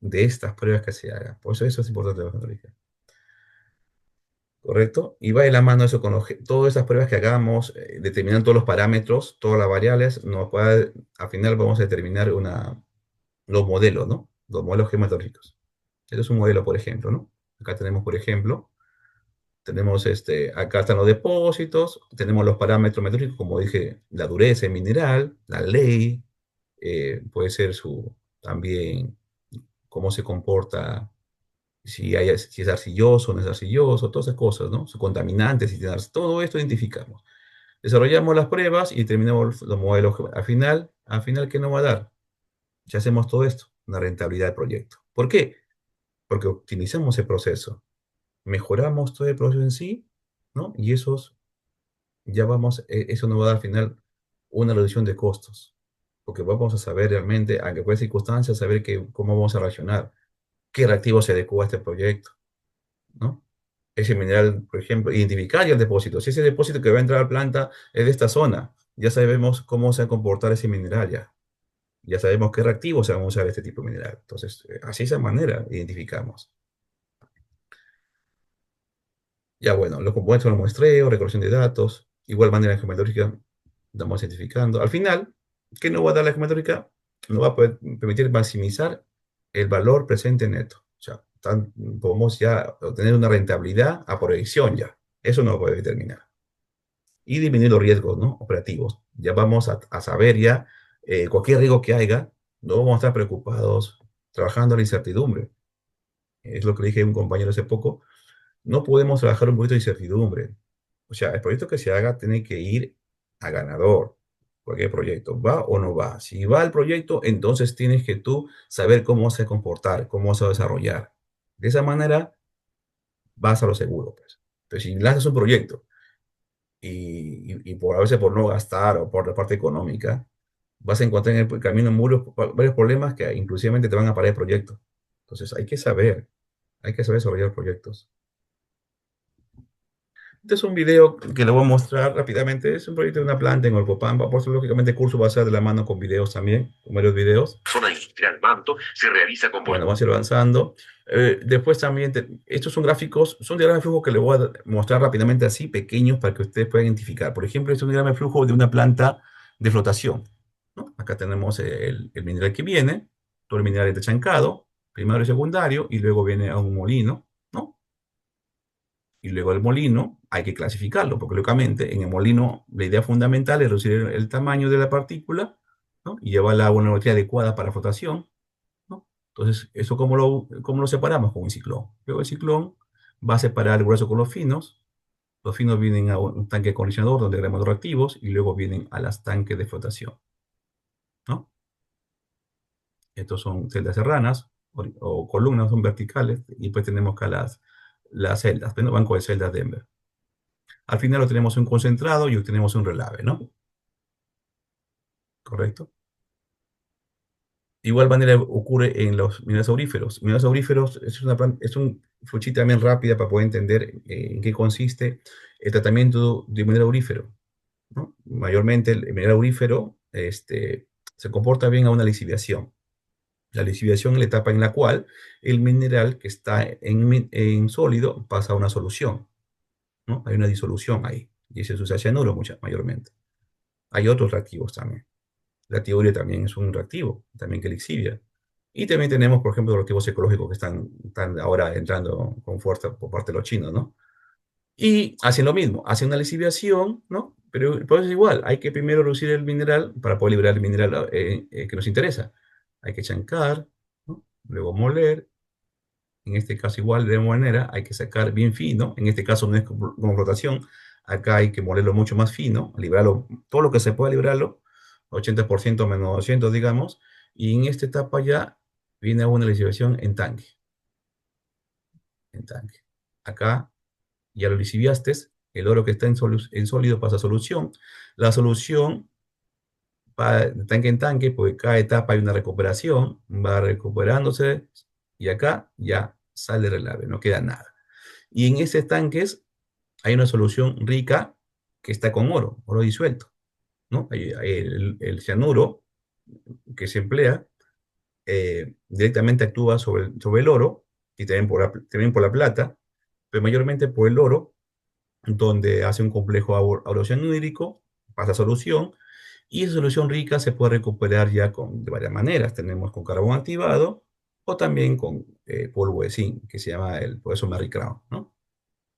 de estas pruebas que se hagan. Por eso es importante la geología. ¿Correcto? Y va de la mano eso con todas esas pruebas que hagamos, determinando todos los parámetros, todas las variables, al final vamos a determinar los modelos, ¿no? Los modelos geometológicos. Este es un modelo, por ejemplo, ¿no? Acá tenemos, por ejemplo, tenemos acá están los depósitos, tenemos los parámetros metodológicos, como dije, la dureza del mineral, la ley, puede ser también cómo se comporta, si es arcilloso o no es arcilloso, todas esas cosas, ¿no? Su contaminante, si tiene todo esto identificamos. Desarrollamos las pruebas y terminamos los modelos. Al final, ¿qué nos va a dar? Si hacemos todo esto, una rentabilidad del proyecto. ¿Por qué? Porque optimizamos el proceso, mejoramos todo el proceso en sí, ¿no? Y eso nos va a dar al final una reducción de costos, porque vamos a saber realmente, aunque puede circunstancias, saber cómo vamos a reaccionar, qué reactivo se adecua a este proyecto, ¿no? Ese mineral, por ejemplo, identificar ya el depósito. Si ese depósito que va a entrar a la planta es de esta zona, ya sabemos cómo se va a comportar ese mineral ya. Ya sabemos qué reactivos se van a usar este tipo de mineral. Entonces, así de esa manera identificamos. Ya bueno, los componentes son el muestreo, recolección de datos, igual manera en geometría, estamos identificando. Al final, ¿qué nos va a dar la geometría? Nos va a permitir maximizar el valor presente neto. O sea, podemos ya obtener una rentabilidad a proyección ya. Eso nos puede determinar. Y disminuir los riesgos, ¿no? Operativos. Ya vamos a saber ya cualquier riesgo que haya, no vamos a estar preocupados trabajando en la incertidumbre. Es lo que le dije a un compañero hace poco, no podemos trabajar un proyecto de incertidumbre. O sea, el proyecto que se haga tiene que ir a ganador. Cualquier proyecto, ¿va o no va? Si va el proyecto, entonces tienes que tú saber cómo se comportar, cómo se va a desarrollar. De esa manera vas a lo seguro, pues. Pero si lanzas un proyecto y a veces por no gastar o por la parte económica, vas a encontrar en el camino varios problemas que inclusivamente te van a parar el proyecto. Entonces hay que saber desarrollar proyectos. Este es un video que le voy a mostrar rápidamente. Es un proyecto de una planta en Olcopampa. Por eso, lógicamente, el curso va a ser de la mano con videos también, con varios videos. Zona industrial Manto se realiza con... Bueno, vamos a ir avanzando. Después también, estos son gráficos, son diagramas de flujo que le voy a mostrar rápidamente así, pequeños, para que ustedes puedan identificar. Por ejemplo, este es un diagrama de flujo de una planta de flotación, ¿no? Acá tenemos el mineral que viene, todo el mineral está chancado, primario y secundario, y luego viene a un molino, ¿no? Y luego el molino hay que clasificarlo, porque lógicamente en el molino la idea fundamental es reducir el tamaño de la partícula, ¿no? Y llevarla a una velocidad adecuada para flotación, ¿no? Entonces, ¿eso cómo lo separamos? Con un ciclón. Luego el ciclón va a separar el grueso con los finos vienen a un tanque colisionador donde tenemos los reactivos y luego vienen a las tanques de flotación, ¿no? Estos son celdas serranas o columnas, son verticales, y pues tenemos acá las celdas, ¿no? Banco de celdas Denver. Al final lo tenemos un concentrado y obtenemos un relave, ¿no? ¿Correcto? Igual manera ocurre en los minerales auríferos. Minerales auríferos es un fluchita también rápida para poder entender en qué consiste el tratamiento de un mineral aurífero, ¿no? Mayormente el mineral aurífero se comporta bien a una lixiviación. La lixiviación es la etapa en la cual el mineral que está en sólido pasa a una solución, ¿no? Hay una disolución ahí, y ese es usa cianuro mayormente. Hay otros reactivos también. La tiourea también es un reactivo, también que lixivia. Y también tenemos, por ejemplo, los reactivos ecológicos que están ahora entrando con fuerza por parte de los chinos, ¿no? Y hacen lo mismo, hacen una lixiviación, ¿no? Pero pues es igual, hay que primero reducir el mineral para poder liberar el mineral que nos interesa. Hay que chancar, ¿no? Luego moler. En este caso igual de manera hay que sacar bien fino. En este caso no es como flotación. Acá hay que molerlo mucho más fino, liberarlo, todo lo que se pueda liberarlo, 80% menos 200, digamos. Y en esta etapa ya viene una lisivación en tanque. En tanque. Acá ya lo lisiviaste, el oro que está en sólido pasa a solución. La solución va de tanque en tanque, porque cada etapa hay una recuperación, va recuperándose y acá ya sale relave, no queda nada. Y en esos tanques hay una solución rica que está con oro, oro disuelto, ¿no? Hay el cianuro que se emplea directamente actúa sobre el oro y también por la plata, pero mayormente por el oro, donde hace un complejo oro-cianúrico, pasa a solución, y esa solución rica se puede recuperar ya de varias maneras. Tenemos con carbón activado o también con polvo de zinc, que se llama por eso Merry Crown, ¿no?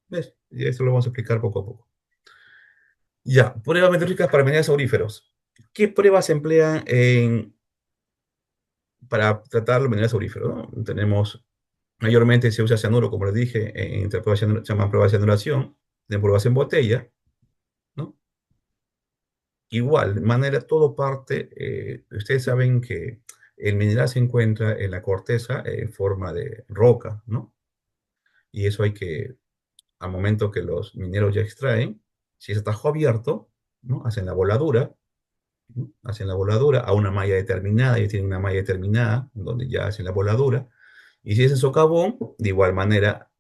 ¿Ves? Y esto lo vamos a explicar poco a poco. Ya, pruebas meteorológicas para minerales auríferos. ¿Qué pruebas se emplean para tratar los minerales auríferos, ¿no? Tenemos, mayormente se usa cianuro, como les dije, entre pruebas se llaman pruebas de cianuración, de pruebas en botella, ¿no? Igual, de manera, todo parte, ustedes saben que el mineral se encuentra en la corteza en forma de roca, ¿no? Y eso hay que, al momento que los mineros ya extraen, si es atajo abierto, ¿no? Hacen la voladura, ¿no? Hacen la voladura a una malla determinada, ellos tienen una malla determinada, donde ya hacen la voladura, y si es en socavón, de igual manera,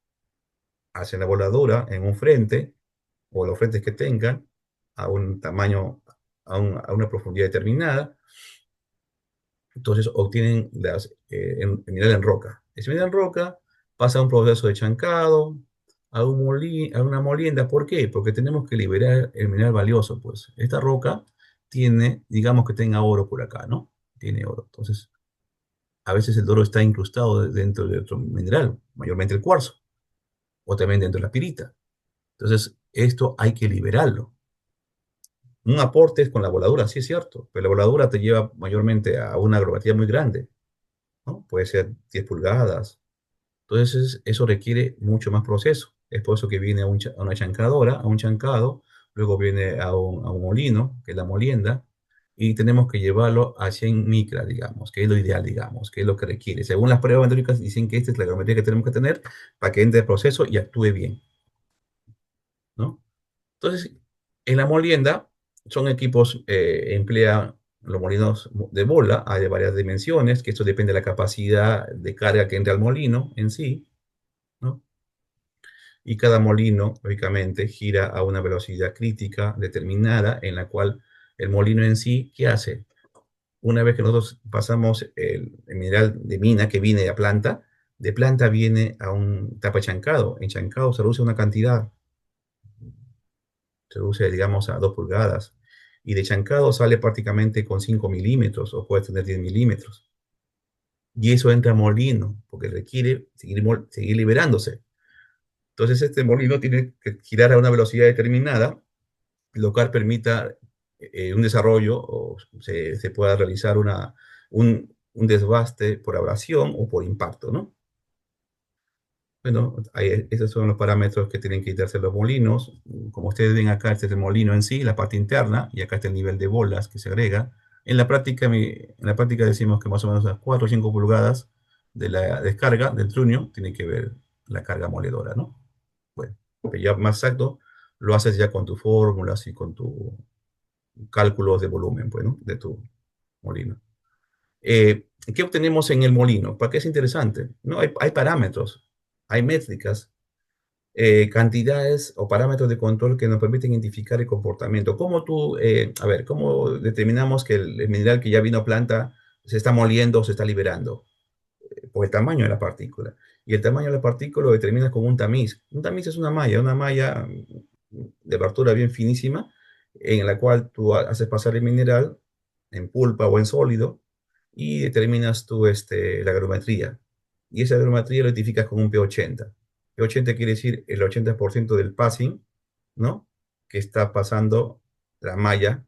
hacen la voladura en un frente, o los frentes que tengan, a un tamaño, a una profundidad determinada, entonces obtienen el mineral en roca. Ese mineral en roca pasa a un proceso de chancado, a una molienda. ¿Por qué? Porque tenemos que liberar el mineral valioso, pues. Esta roca tiene, digamos que tenga oro por acá, ¿no? Tiene oro. Entonces, a veces el oro está incrustado dentro de otro mineral, mayormente el cuarzo, o también dentro de la pirita. Entonces, esto hay que liberarlo. Un aporte es con la voladura, sí es cierto, pero la voladura te lleva mayormente a una gravedad muy grande, ¿no? Puede ser 10 pulgadas. Entonces, eso requiere mucho más proceso. Es por eso que viene a una chancadora, a un chancado, luego viene a un molino, que es la molienda, y tenemos que llevarlo a 100 micras, digamos, que es lo ideal, digamos, que es lo que requiere. Según las pruebas meteorológicas, dicen que esta es la grametría que tenemos que tener para que entre el proceso y actúe bien, ¿no? Entonces, en la molienda son equipos, emplea los molinos de bola, hay de varias dimensiones, que esto depende de la capacidad de carga que entre al molino en sí, ¿no? y cada molino, lógicamente, gira a una velocidad crítica determinada en la cual el molino en sí, ¿qué hace? Una vez que nosotros pasamos el mineral de mina que viene de planta viene a un tapa chancado. En chancado se reduce una cantidad, se reduce, digamos, a 2 pulgadas. Y de chancado sale prácticamente con 5 milímetros o puede tener 10 milímetros. Y eso entra a molino, porque requiere seguir liberándose. Entonces este molino tiene que girar a una velocidad determinada, lo cual permita un desarrollo o se pueda realizar un desbaste por abrasión o por impacto, ¿no? Bueno, esos son los parámetros que tienen que quitarse los molinos. Como ustedes ven acá, este es el molino en sí, la parte interna, y acá está el nivel de bolas que se agrega. En la práctica decimos que más o menos a 4 o 5 pulgadas de la descarga del trunio tiene que ver la carga moledora, ¿no? Bueno, pero ya más exacto, lo haces ya con tus fórmulas y con tus cálculos de volumen, pues, ¿no? De tu molino. ¿Qué obtenemos en el molino? ¿Para qué es interesante? No, hay parámetros, hay métricas, cantidades o parámetros de control que nos permiten identificar el comportamiento. ¿Cómo determinamos que el mineral que ya vino a planta se está moliendo o se está liberando? Por el tamaño de la partícula. Y el tamaño de la partícula lo determinas con un tamiz. Un tamiz es una malla de abertura bien finísima, en la cual tú haces pasar el mineral en pulpa o en sólido y determinas tú la granulometría. Y esa granulometría lo identificas con un P80. P80 quiere decir el 80% del passing, ¿no? Que está pasando la malla.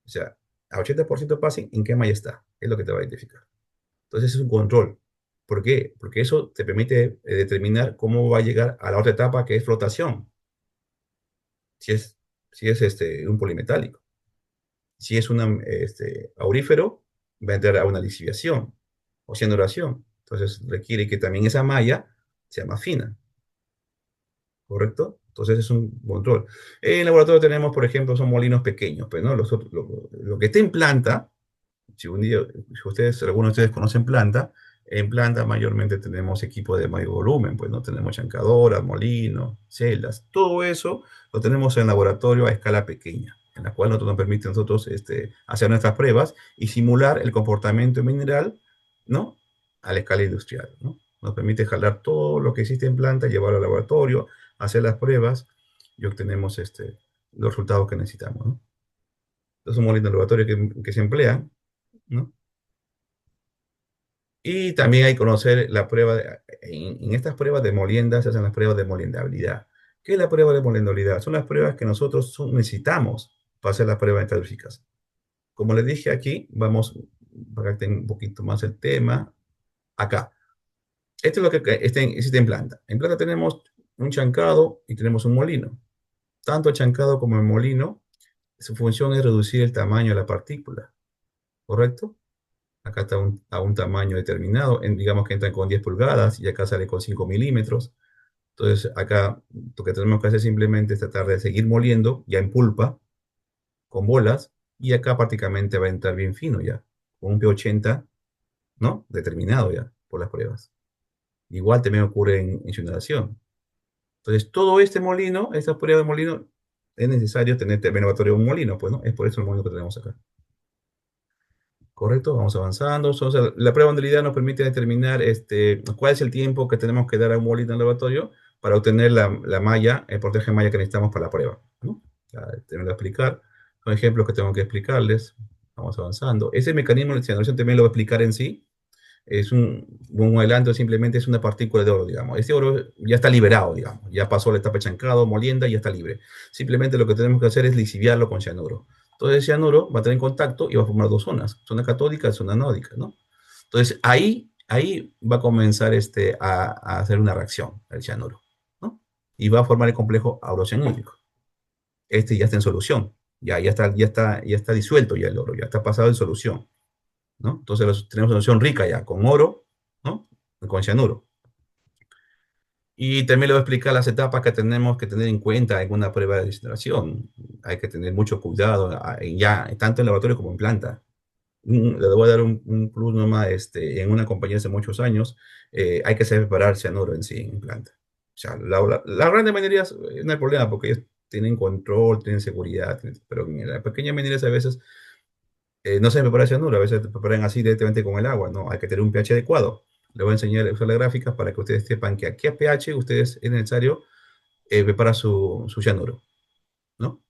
O sea, a 80% passing, ¿en qué malla está? Es lo que te va a identificar. Entonces es un control. ¿Por qué? Porque eso te permite determinar cómo va a llegar a la otra etapa que es flotación, si es, si es un polimetálico. Si es un aurífero, va a entrar a una lisiviación o cianuración. Entonces requiere que también esa malla sea más fina, ¿correcto? Entonces es un control. En el laboratorio tenemos, por ejemplo, son molinos pequeños, pues, ¿no? Lo que está en planta, si un día, si algunos de ustedes conocen planta, en planta mayormente tenemos equipo de mayor volumen, pues no tenemos chancadoras, molinos, celdas, todo eso lo tenemos en laboratorio a escala pequeña, en la cual nos permite a nosotros hacer nuestras pruebas y simular el comportamiento mineral, ¿no? A la escala industrial, ¿no? Nos permite jalar todo lo que existe en planta, llevarlo al laboratorio, hacer las pruebas y obtenemos los resultados que necesitamos, ¿no? Entonces, un molino de laboratorio que se emplea, ¿no? Y también hay que conocer en estas pruebas de molienda se hacen las pruebas de moliendabilidad. ¿Qué es la prueba de moliendabilidad? Son las pruebas que nosotros necesitamos para hacer las pruebas metalúrgicas. Como les dije aquí, vamos para que tengan un poquito más el tema. Acá. Esto es lo que existe en planta. En planta tenemos un chancado y tenemos un molino. Tanto el chancado como el molino, su función es reducir el tamaño de la partícula, ¿correcto? Acá está a un tamaño determinado, digamos que entran con 10 pulgadas y acá sale con 5 milímetros. Entonces acá lo que tenemos que hacer simplemente es tratar de seguir moliendo ya en pulpa, con bolas, y acá prácticamente va a entrar bien fino ya, con un P80, ¿no? Determinado ya por las pruebas. Igual también ocurre en incineración. Entonces todo este molino, esta prueba de molino, es necesario tener también laboratorio de un molino, pues, ¿no? Es por eso el molino que tenemos acá. Correcto, vamos avanzando. Entonces, la prueba de habilidad nos permite determinar cuál es el tiempo que tenemos que dar a un molino en el laboratorio para obtener la malla, el porcentaje de malla que necesitamos para la prueba, ¿no? Ya, tengo que explicar. Son ejemplos que tengo que explicarles. Vamos avanzando. Ese mecanismo de cianuración también lo voy a explicar en sí. Es un adelanto, simplemente es una partícula de oro, digamos. Este oro ya está liberado, digamos. Ya pasó la etapa de chancado, molienda y ya está libre. Simplemente lo que tenemos que hacer es lisiviarlo con cianuro. Entonces el cianuro va a tener contacto y va a formar dos zonas, zona catódica y zona anódica, ¿no? Entonces ahí va a comenzar a hacer una reacción el cianuro, ¿no? Y va a formar el complejo aurocianídrico. Este ya está en solución, ya está disuelto ya el oro, ya está pasado en solución, ¿no? Entonces tenemos una solución rica ya, con oro, ¿no? Con cianuro. Y también le voy a explicar las etapas que tenemos que tener en cuenta en una prueba de destilación. Hay que tener mucho cuidado, ya, tanto en laboratorio como en planta. Le voy a dar un plus nomás, en una compañía hace muchos años, hay que saber preparar cianuro en sí, en planta. O sea, las grandes minerías no hay problema porque ellos tienen control, tienen seguridad, pero en las pequeñas minerías a veces no se prepara cianuro, a veces te preparan así directamente con el agua, ¿no? Hay que tener un pH adecuado. Les voy a enseñar a usar las gráficas para que ustedes sepan que aquí a pH ustedes es necesario preparar su cianuro, ¿no?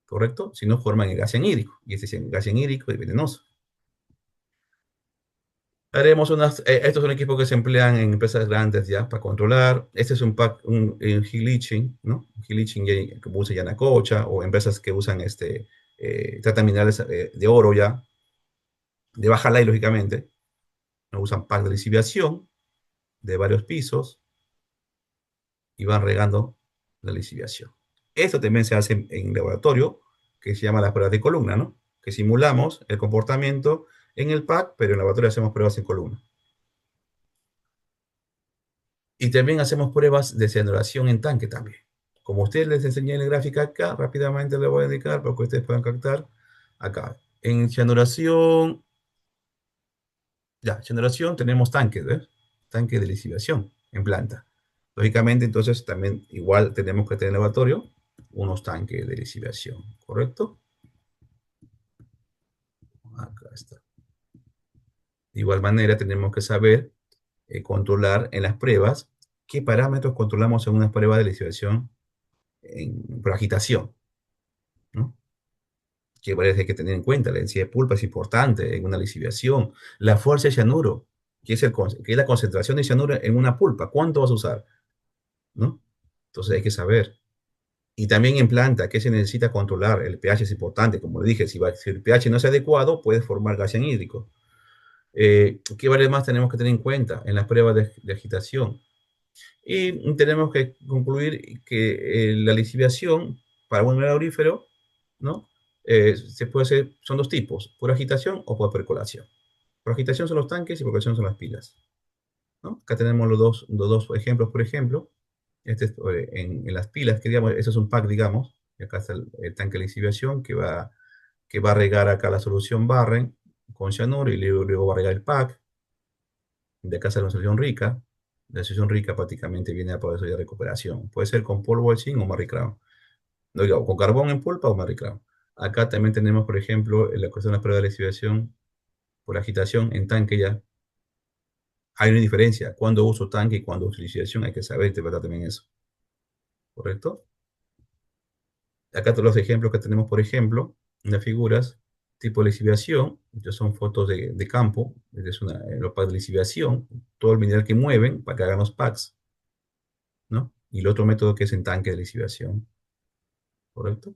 ¿Correcto? Si no, forman el gas cianhídrico, y ese gas cianhídrico es venenoso. Haremos estos son equipos que se emplean en empresas grandes ya para controlar. Este es un pack, un heat leaching, ¿no? Un heat leaching que usa Yanacocha o empresas que usan tratan minerales de oro ya, de baja ley, lógicamente. No usan pack de lisiviación de varios pisos y van regando la lisiviación. Esto también se hace en laboratorio, que se llama las pruebas de columna, ¿no? Que simulamos el comportamiento en el pack, pero en laboratorio hacemos pruebas en columna. Y también hacemos pruebas de cianuración en tanque también. Como ustedes les enseñé en la gráfica acá, rápidamente les voy a indicar para que ustedes puedan captar acá. En cianuración, ya, cianuración tenemos tanques, ¿ves? Tanque de lisivación en planta. Lógicamente, entonces también igual tenemos que tener en el laboratorio unos tanques de lisivación, ¿correcto? Acá está. De igual manera, tenemos que saber controlar en las pruebas qué parámetros controlamos en una prueba de lisivación por agitación, ¿no? Que parece que tener en cuenta, la densidad de pulpa es importante en una lisiviación, la fuerza de cianuro, que es la concentración de cianuro en una pulpa, ¿cuánto vas a usar? ¿No? Entonces hay que saber. Y también en planta, ¿qué se necesita controlar? El pH es importante, como le dije, si el pH no es adecuado, puede formar gas anhídrico. ¿Qué vale más tenemos que tener en cuenta en las pruebas de agitación? Y tenemos que concluir que la lisiviación para un mineral aurífero, ¿no? Se puede hacer, son dos tipos, por agitación o por percolación. Por agitación son los tanques y por percolación son las pilas, ¿no? Acá tenemos los dos ejemplos, por ejemplo. Este es, en las pilas, que digamos, eso es un pack, digamos. Y acá está el tanque de lisiviación que va a regar acá la solución Barren con cianuro y luego va a regar el pack. De acá sale una solución rica. La solución rica prácticamente viene a proceso de recuperación. Puede ser con polvo de zinc o Merry Crown. No, digo, con carbón en pulpa o Merry Crown. Acá también tenemos, por ejemplo, en la cuestión de las pruebas de lesivación por agitación en tanque ya. Hay una diferencia. Cuando uso tanque y cuando uso lesivación, hay que saber interpretar también eso. ¿Correcto? Acá todos los ejemplos que tenemos, por ejemplo, en las figuras, tipo de lesivación, estos son fotos de campo, es los packs de lesivación, todo el mineral que mueven para que hagan los packs, ¿no? Y el otro método que es en tanque de lesivación, ¿correcto?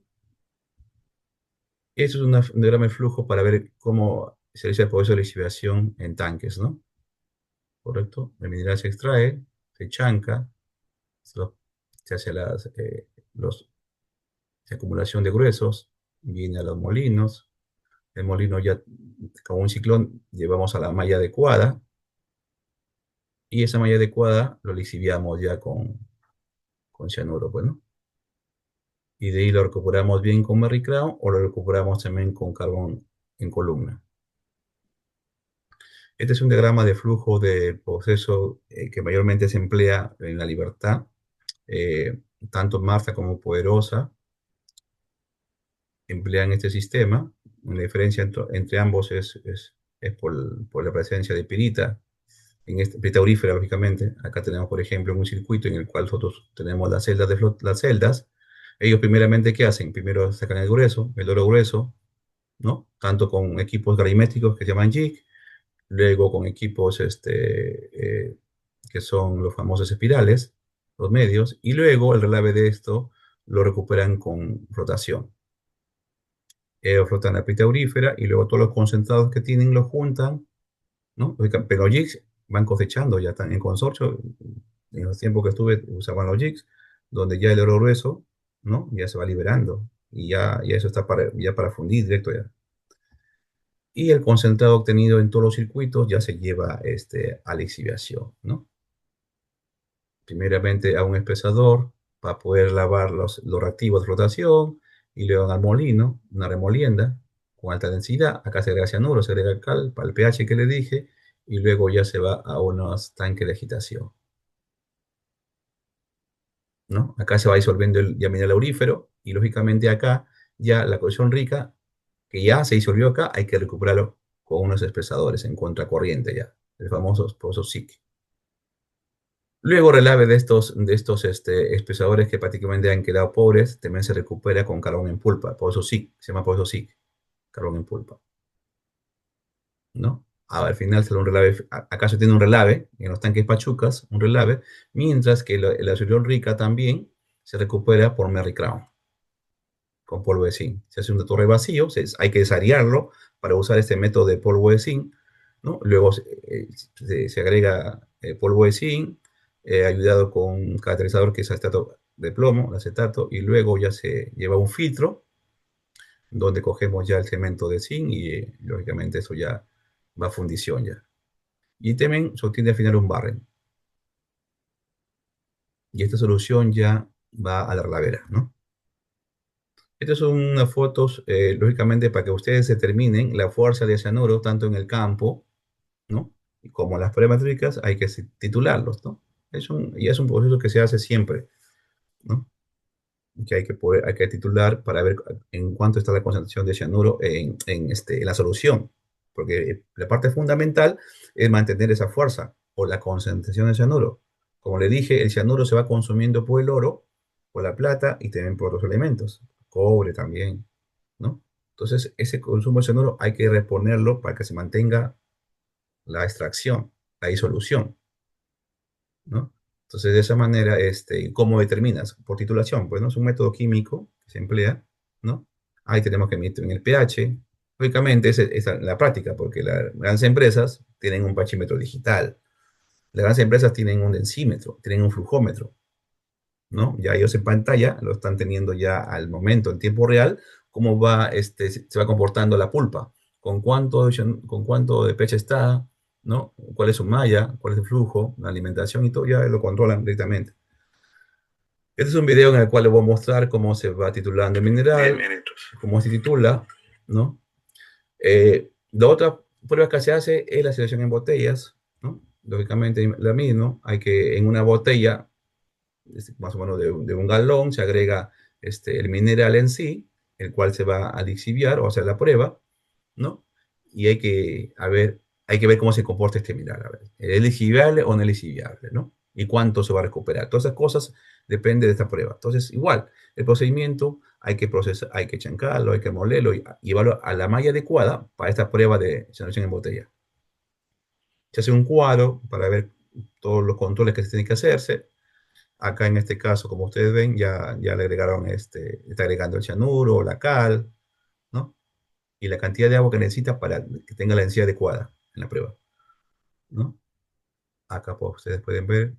Eso es un diagrama de flujo para ver cómo se realiza el proceso de lesivación en tanques, ¿no? ¿Correcto? El mineral se extrae, se chanca, se hace la acumulación de gruesos, viene a los molinos, el molino ya, como un ciclón, llevamos a la malla adecuada, y esa malla adecuada lo lisiviamos ya con cianuro, bueno. Y de ahí lo recuperamos bien con Merry Crown o lo recuperamos también con carbón en columna. Este es un diagrama de flujo del proceso que mayormente se emplea en la libertad. Tanto Marta como Poderosa emplean este sistema. La diferencia entre ambos es por la presencia de pirita, pirita aurífera, lógicamente. Acá tenemos, por ejemplo, un circuito en el cual nosotros tenemos las celdas las celdas. Ellos primeramente, ¿qué hacen? Primero sacan el oro grueso, ¿no? Tanto con equipos gravimétricos que se llaman jig, luego con equipos que son los famosos espirales, los medios, y luego el relave de esto lo recuperan con rotación. Flotan la pita aurífera y luego todos los concentrados que tienen los juntan, ¿no? Pero los jigs van cosechando, ya están en consorcio. En los tiempos que estuve usaban los jigs, donde ya el oro grueso, ¿no? Ya se va liberando y ya eso está ya para fundir directo ya. Y el concentrado obtenido en todos los circuitos ya se lleva a la exhibición, ¿no? Primeramente a un espesador para poder lavar los reactivos de flotación y luego al molino, una remolienda con alta densidad. Acá se agrega cianuro, se agrega cal para el pH que le dije y luego ya se va a unos tanques de agitación. ¿no? Acá se va disolviendo el ya mineral aurífero y lógicamente acá ya la corrosión rica, que ya se disolvió acá, hay que recuperarlo con unos expresadores en contracorriente ya, el famoso pozo SIC. Luego relave de estos expresadores que prácticamente han quedado pobres, también se recupera con carbón en pulpa, pozo SIC, se llama pozo SIC, carbón en pulpa, ¿no? Al final se da un relave, acá se tiene un relave en los tanques Pachucas, un relave, mientras que la solución rica también se recupera por Merry Crown, con polvo de zinc. Se hace un torre vacío, hay que desariarlo para usar este método de polvo de zinc, ¿no? Luego se agrega polvo de zinc, ayudado con un catalizador que es acetato de plomo, el acetato, y luego ya se lleva un filtro donde cogemos ya el cemento de zinc y lógicamente eso ya va a fundición ya. Y también se obtiene al final un barren. Y esta solución ya va a la relavera, ¿no? Estas son unas fotos, lógicamente, para que ustedes determinen la fuerza de cianuro tanto en el campo, ¿no? Y como las pruebas métricas, hay que titularlos, ¿no? Y es un proceso que se hace siempre, ¿no? Que hay que titular para ver en cuánto está la concentración de cianuro en la solución. Porque la parte fundamental es mantener esa fuerza o la concentración de cianuro. Como le dije, el cianuro se va consumiendo por el oro, por la plata y también por otros elementos, cobre también, ¿no? Entonces, ese consumo de cianuro hay que reponerlo para que se mantenga la extracción, la disolución, ¿no? Entonces, de esa manera, ¿cómo determinas? Por titulación, pues, ¿no? Es un método químico que se emplea, ¿no? Ahí tenemos que medir en el pH. Lógicamente, es la práctica, porque las grandes empresas tienen un pachímetro digital. Las grandes empresas tienen un densímetro, tienen un flujómetro, ¿no? Ya ellos en pantalla lo están teniendo ya al momento, en tiempo real, cómo va, se va comportando la pulpa, con cuánto de pH está, ¿no? Cuál es su malla, cuál es el flujo, la alimentación y todo, ya lo controlan directamente. Este es un video en el cual les voy a mostrar cómo se va titulando el mineral, cómo se titula, ¿no? La otra prueba que se hace es la selección en botellas, ¿no? Lógicamente, la misma, hay que en una botella más o menos de un galón, se agrega el mineral en sí, el cual se va a lixiviar o hacer la prueba, ¿no? Y hay que ver cómo se comporta este mineral, a ver, ¿es lixiviable o no es lixiviable, ¿no? Y cuánto se va a recuperar. Todas esas cosas dependen de esta prueba. Entonces, igual, el procedimiento hay que procesar, hay que chancarlo, hay que molerlo y llevarlo a la malla adecuada para esta prueba de generación en botella. Se hace un cuadro para ver todos los controles que se tienen que hacerse. Acá en este caso, como ustedes ven, ya le agregaron, está agregando el cianuro, la cal, ¿no? Y la cantidad de agua que necesita para que tenga la densidad adecuada en la prueba, ¿no? Acá pues, ustedes pueden ver,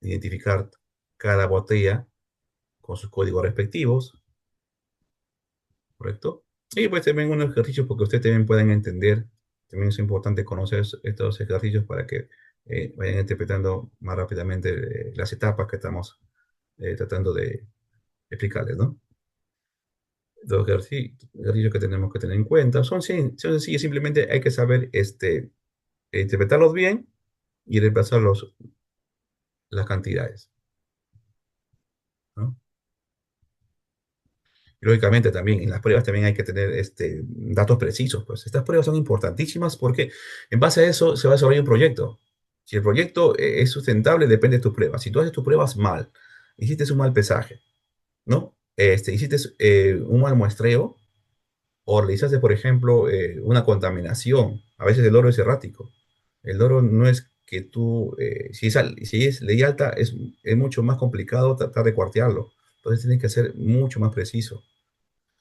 identificar cada botella con sus códigos respectivos, ¿correcto? Y pues también unos ejercicios porque ustedes también puedan entender, también es importante conocer estos ejercicios para que vayan interpretando más rápidamente las etapas que estamos tratando de explicarles, ¿no? Los ejercicios que tenemos que tener en cuenta son sencillos, simplemente hay que saber interpretarlos bien y reemplazar las cantidades, ¿no? Y lógicamente también en las pruebas también hay que tener datos precisos, pues estas pruebas son importantísimas porque en base a eso se va a desarrollar un proyecto. Si el proyecto es sustentable, depende de tus pruebas. Si tú haces tus pruebas mal, hiciste un mal pesaje, ¿no? Hiciste un mal muestreo, o realizaste, por ejemplo, una contaminación. A veces el oro es errático. El oro no es que tú, si es ley alta, es mucho más complicado tratar de cuartearlo. Entonces tienes que ser mucho más preciso.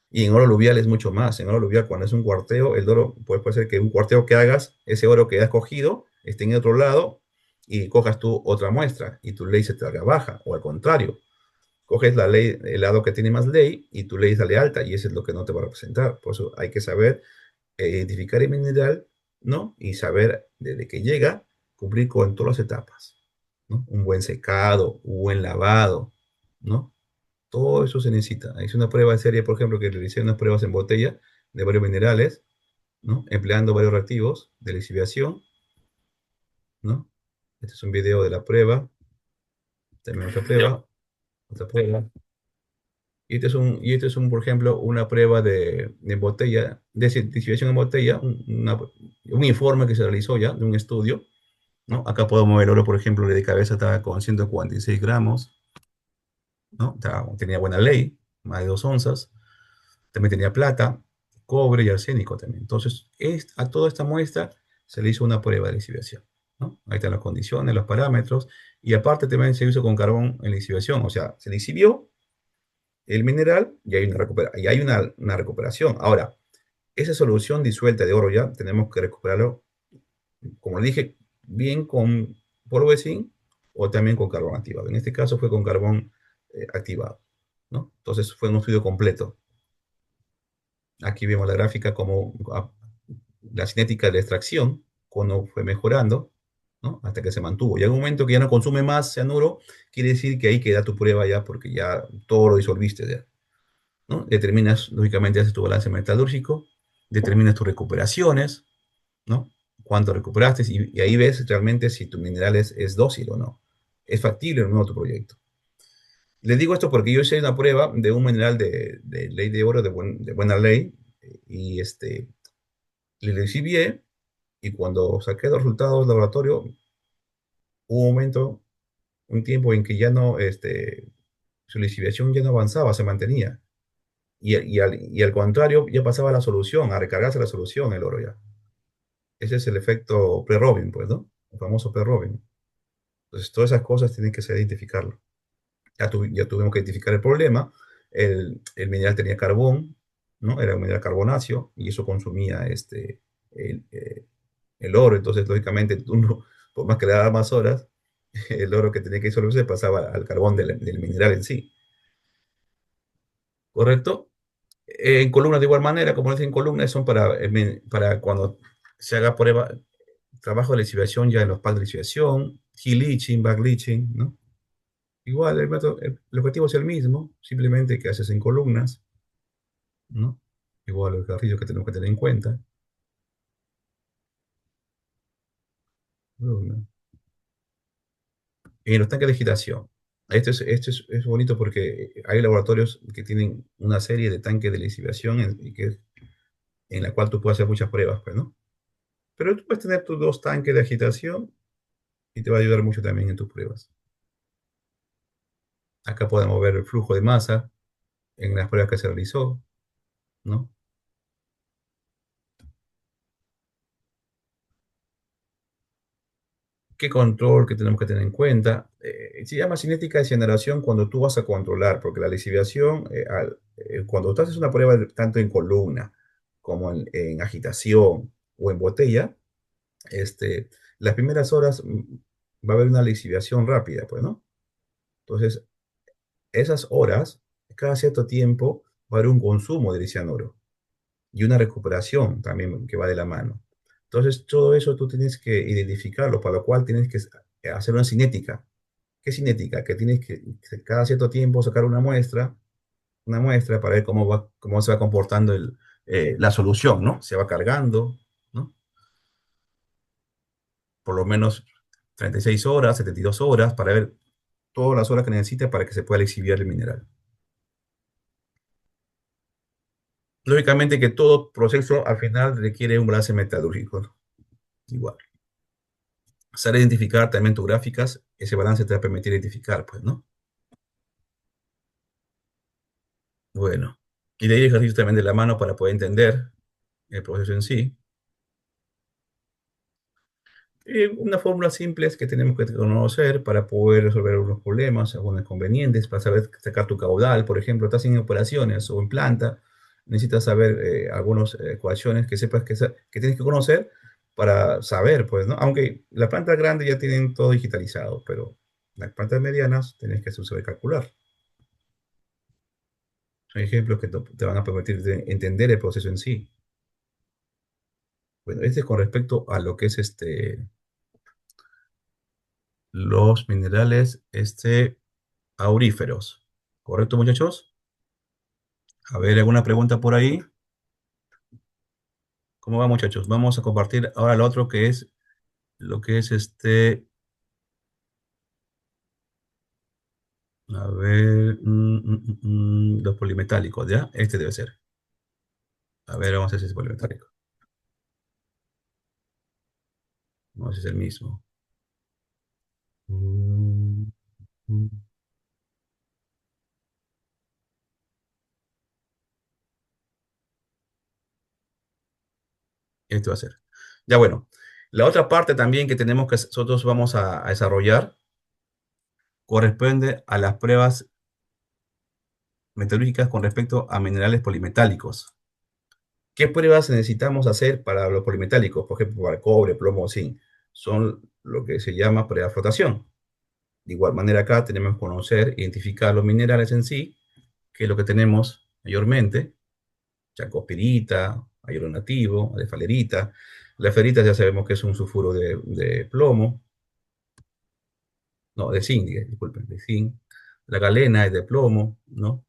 Y en oro aluvial es mucho más. En oro aluvial, cuando es un cuarteo, el oro puede ser que un cuarteo que hagas, ese oro que has cogido, esté en otro lado y cojas tú otra muestra y tu ley se te haga baja. O al contrario, coges la ley, el lado que tiene más ley y tu ley sale alta y eso es lo que no te va a representar. Por eso hay que saber identificar el mineral, ¿no? Y saber desde que llega, cumplir con todas las etapas, ¿no? Un buen secado, un buen lavado, ¿no? Todo eso se necesita. Es una prueba de serie, por ejemplo, que realicé unas pruebas en botella de varios minerales, ¿no? Empleando varios reactivos de lixiviación, ¿no? Este es un video de la prueba, también otra prueba. otra prueba. Y este es un, por ejemplo, una prueba de botella, de destilación en botella, un informe que se realizó ya de un estudio, ¿no? Acá podemos ver el oro, por ejemplo, de cabeza estaba con 146 gramos, ¿no? Tenía buena ley, más de 2 onzas. También tenía plata, cobre y arsénico también. Entonces, a toda esta muestra se le hizo una prueba de lisivación, ¿no? Ahí están las condiciones, los parámetros, y aparte también se hizo con carbón en lisivación, o sea, se lisivió el mineral y hay una recuperación. Ahora, esa solución disuelta de oro ya tenemos que recuperarlo, como le dije, bien con polvo de zinc o también con carbón activado. En este caso fue con carbón activado, ¿no? Entonces fue un estudio completo. Aquí vemos la gráfica como la cinética de la extracción, cuando fue mejorando, ¿no? Hasta que se mantuvo. Y en un momento que ya no consume más cianuro, quiere decir que ahí queda tu prueba ya, porque ya todo lo disolviste ya, ¿no? Determinas, lógicamente, haces tu balance metalúrgico, determinas tus recuperaciones, ¿no? Cuánto recuperaste, y ahí ves realmente si tu mineral es dócil o no. Es factible o no tu proyecto. Les digo esto porque yo hice una prueba de un mineral de ley de oro de buena ley, y le recibí, y cuando saqué los resultados del laboratorio, hubo un momento, un tiempo en que ya no, su lisiviación ya no avanzaba, se mantenía. Y al contrario, ya pasaba la solución, a recargarse la solución el oro ya. Ese es el efecto pre-Robin, pues, ¿no? El famoso pre-Robin. Entonces, todas esas cosas tienen que ser identificarlo. Ya tuvimos que identificar el problema. El mineral tenía carbón, ¿no? Era un mineral carbonáceo y eso consumía el, eh, el oro. Entonces, lógicamente, uno, por más que le daba más horas, el oro que tenía que disolverse pasaba al carbón del mineral en sí. ¿Correcto? En columnas de igual manera, como dicen columnas, son para cuando se haga prueba, trabajo de lesivación ya en los packs de lesivación, heel leaching, back leaching, ¿no? Igual el objetivo es el mismo, simplemente que haces en columnas, ¿no? Igual los carrillos que tenemos que tener en cuenta. Columna. Y en los tanques de agitación. Es bonito porque hay laboratorios que tienen una serie de tanques de lesivación en la cual tú puedes hacer muchas pruebas, pues, ¿no? Pero tú puedes tener tus 2 tanques de agitación y te va a ayudar mucho también en tus pruebas. Acá podemos ver el flujo de masa en las pruebas que se realizó, ¿no? ¿Qué control que tenemos que tener en cuenta? Se llama cinética de generación cuando tú vas a controlar, porque la lesivación, cuando tú haces una prueba tanto en columna como en agitación o en botella, las primeras horas va a haber una lesivación rápida, pues, ¿no? Entonces, esas horas, cada cierto tiempo, va a haber un consumo de cianuro y una recuperación también que va de la mano. Entonces, todo eso tú tienes que identificarlo, para lo cual tienes que hacer una cinética. ¿Qué cinética? Que tienes que cada cierto tiempo sacar una muestra para ver cómo se va comportando la solución, ¿no? Se va cargando, ¿no? Por lo menos 36 horas, 72 horas, para ver todas las horas que necesita para que se pueda exhibir el mineral. Lógicamente que todo proceso al final requiere un balance metalúrgico, ¿no? Igual. Saber identificar también tus gráficas, ese balance te va a permitir identificar, pues, ¿no? Bueno, y de ahí ejercicios también de la mano para poder entender el proceso en sí. Una fórmula simple es que tenemos que conocer para poder resolver algunos problemas, algunos inconvenientes, para saber sacar tu caudal. Por ejemplo, estás en operaciones o en planta, necesitas saber algunas ecuaciones que sepas que tienes que conocer para saber, pues, ¿no? Aunque las plantas grandes ya tienen todo digitalizado, pero las plantas medianas tienes que saber calcular. Son ejemplos que te van a permitir entender el proceso en sí. Bueno, este es con respecto a lo que es los minerales auríferos. ¿Correcto, muchachos? A ver, ¿alguna pregunta por ahí? ¿Cómo va, muchachos? Vamos a compartir ahora lo otro que es lo que es A ver, los polimetálicos, ¿ya? Este debe ser. A ver, vamos a ver si es polimetálico. No, ese es el mismo. Mm, mm, Este va a ser. Ya bueno, la otra parte también que tenemos que nosotros vamos a desarrollar corresponde a las pruebas metalúrgicas con respecto a minerales polimetálicos. ¿Qué pruebas necesitamos hacer para los polimetálicos? Por ejemplo, para cobre, plomo, zinc. Son lo que se llama prueba de flotación. De igual manera acá tenemos que conocer, identificar los minerales en sí, que es lo que tenemos mayormente, chancopirita, ayoro nativo, falerita. La ferrita ya sabemos que es un sulfuro de plomo, no, de zinc, disculpen, de zinc. La galena es de plomo, ¿no?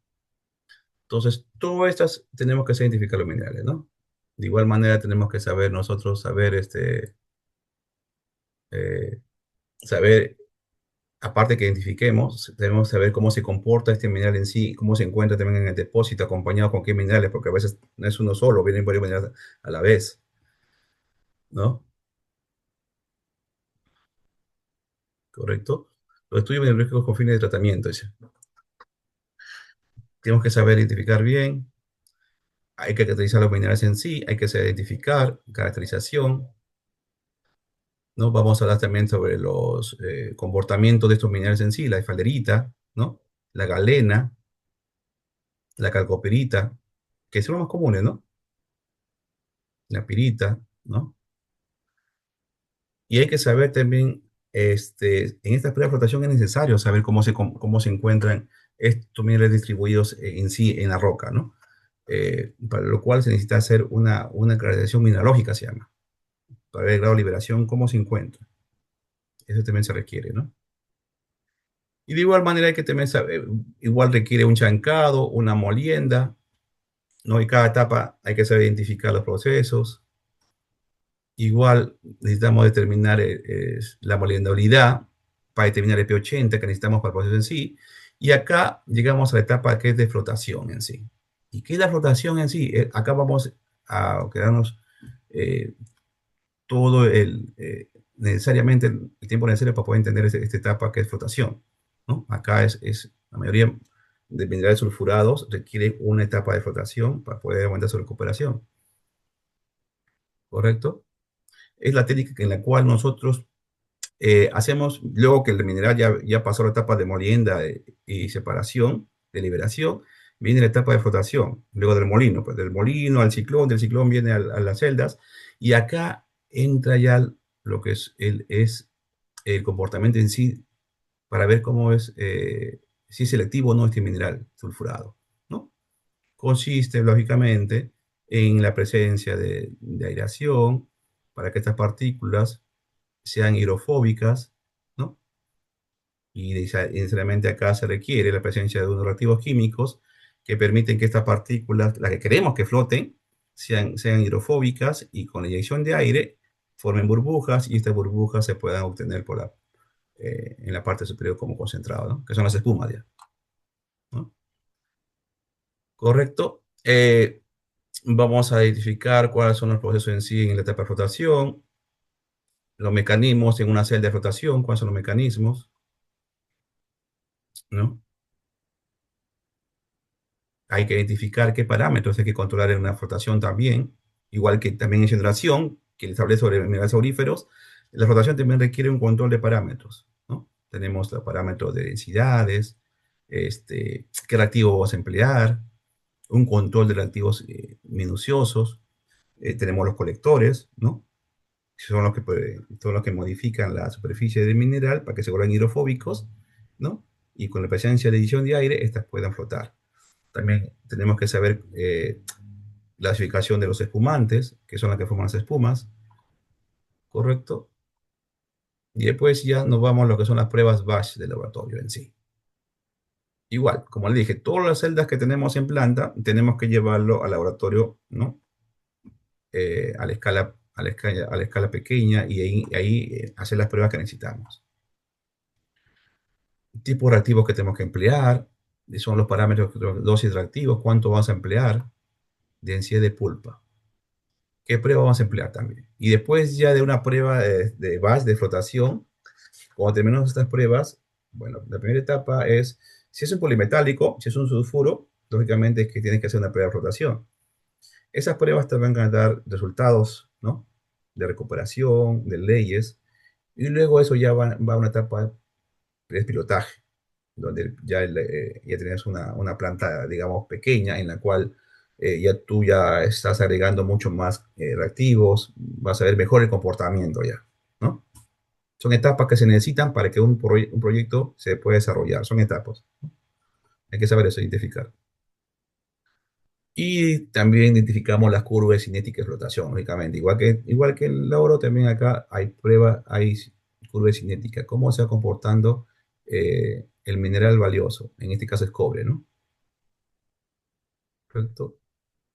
Entonces, todas estas tenemos que identificar los minerales, ¿no? De igual manera tenemos que saber nosotros, eh, saber, aparte que identifiquemos, debemos saber cómo se comporta este mineral en sí, cómo se encuentra también en el depósito, acompañado con qué minerales, porque a veces no es uno solo, vienen varios minerales a la vez, ¿no? ¿Correcto? Los estudios mineralógicos con fines de tratamiento, dice. Tenemos que saber identificar bien, hay que caracterizar los minerales en sí, hay que saber identificar, caracterización, ¿no? Vamos a hablar también sobre los comportamientos de estos minerales en sí, la esfalerita, ¿no? La galena, la calcopirita, que son los más comunes, ¿no? La pirita, ¿no? Y hay que saber también, en esta prueba de flotación es necesario saber cómo se encuentran estos minerales distribuidos en sí en la roca, ¿no? Para lo cual se necesita hacer una caracterización mineralógica, se llama, para ver el grado de liberación, cómo se encuentra. Eso también se requiere, ¿no? Y de igual manera hay que también saber, igual requiere un chancado, una molienda, ¿no? Y cada etapa hay que saber identificar los procesos. Igual necesitamos determinar la molendabilidad para determinar el P80 que necesitamos para el proceso en sí. Y acá llegamos a la etapa que es de flotación en sí. ¿Y qué es la flotación en sí? Acá vamos a quedarnos eh, todo necesariamente el tiempo necesario para poder entender esta etapa que es flotación, ¿no? Acá la mayoría de minerales sulfurados requiere una etapa de flotación para poder aumentar su recuperación, ¿correcto? Es la técnica en la cual nosotros hacemos, luego que el mineral ya pasó la etapa de molienda y separación, de liberación, viene la etapa de flotación, luego del molino, pues del molino al ciclón, del ciclón viene a las celdas, y acá entra ya lo que es el comportamiento en sí, para ver cómo es, si es selectivo o no este mineral sulfurado, ¿no? Consiste, lógicamente, en la presencia de aireación, para que estas partículas sean hidrofóbicas, ¿no? Y necesariamente acá se requiere la presencia de unos reactivos químicos que permiten que estas partículas, las que queremos que floten, sean hidrofóbicas y con la inyección de aire formen burbujas y estas burbujas se puedan obtener en la parte superior como concentrado, ¿no? Que son las espumas ya, ¿no? ¿Correcto? Vamos a identificar cuáles son los procesos en sí en la etapa de flotación, los mecanismos en una celda de flotación, cuáles son los mecanismos, ¿no? Hay que identificar qué parámetros hay que controlar en una flotación también, igual que también en generación, que le establece sobre minerales auríferos, la flotación también requiere un control de parámetros, ¿no? Tenemos los parámetros de densidades, qué reactivo vamos a emplear, un control de reactivos minuciosos, tenemos los colectores, ¿no? Son los que modifican la superficie del mineral para que se vuelvan hidrofóbicos, ¿no? Y con la presencia de edición de aire, estas puedan flotar. También tenemos que saber la clasificación de los espumantes, que son las que forman las espumas, ¿correcto? Y después ya nos vamos a lo que son las pruebas batch del laboratorio en sí. Igual, como le dije, todas las celdas que tenemos en planta tenemos que llevarlo al laboratorio, ¿no? A la escala, a la escala, a la escala, a la escala, a la escala, a la escala, a la escala, a la escala, a la escala, a la escala, a la escala pequeña y ahí hacer las pruebas que necesitamos. tipos de reactivos que tenemos que emplear, son los parámetros, dosis de reactivos, cuánto vamos a emplear, densidad de pulpa, qué prueba vamos a emplear también. Y después ya de una prueba de batch, de flotación, cuando terminamos estas pruebas, bueno, la primera etapa es, si es un polimetálico, si es un sulfuro, lógicamente es que tienes que hacer una prueba de flotación. Esas pruebas te van a dar resultados, ¿no? De recuperación, de leyes, y luego eso ya va a una etapa de pilotaje, donde ya tienes una planta, digamos, pequeña en la cual ya tú ya estás agregando mucho más reactivos, vas a ver mejor el comportamiento ya, ¿no? Son etapas que se necesitan para que un proyecto se pueda desarrollar, son etapas. Hay que saber eso, identificar. Y también identificamos las curvas de cinética de flotación, lógicamente. Igual que en el oro, también acá hay pruebas, hay curvas de cinética. ¿Cómo se va comportando el mineral valioso? En este caso es cobre, ¿no? ¿Correcto?